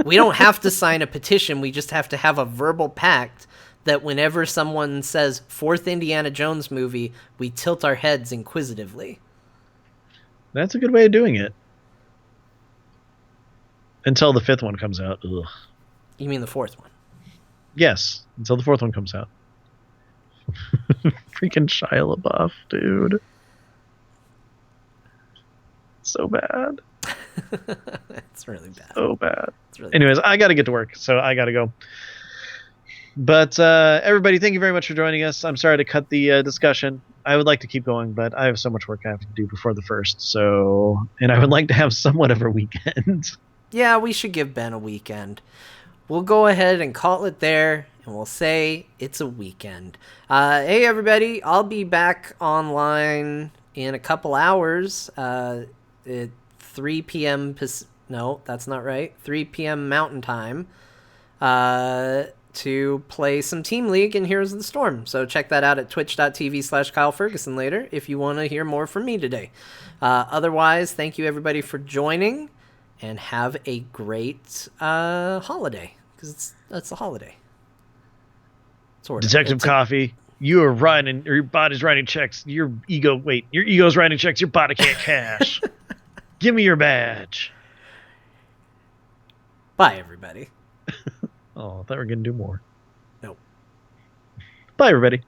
We don't have to sign a petition. We just have to have a verbal pact that whenever someone says 4th Indiana Jones movie, we tilt our heads inquisitively. That's a good way of doing it. Until the 5th one comes out. Ugh. You mean the 4th one? Yes, until the 4th one comes out. Freaking Shia LaBeouf, dude. So bad. It's really bad. So bad. Really Anyways, I got to get to work, so I got to go. But everybody, thank you very much for joining us. I'm sorry to cut the discussion. I would like to keep going, but I have so much work I have to do before the 1st. And I would like to have somewhat of a weekend. Yeah, we should give Ben a weekend. We'll go ahead and call it there, and we'll say it's a weekend. Hey, everybody, I'll be back online in a couple hours at 3 p.m. No, that's not right. 3 p.m. Mountain Time to play some Team League in Heroes of the Storm. So check that out at twitch.tv/Kyle Ferguson later if you want to hear more from me today. Otherwise, thank you, everybody, for joining. And have a great holiday, because that's a holiday. Sort of. Detective Coffee, you are writing, or your body's writing checks. Your ego's writing checks. Your body can't cash. Give me your badge. Bye, everybody. Oh, I thought we were gonna do more. No. Bye, everybody.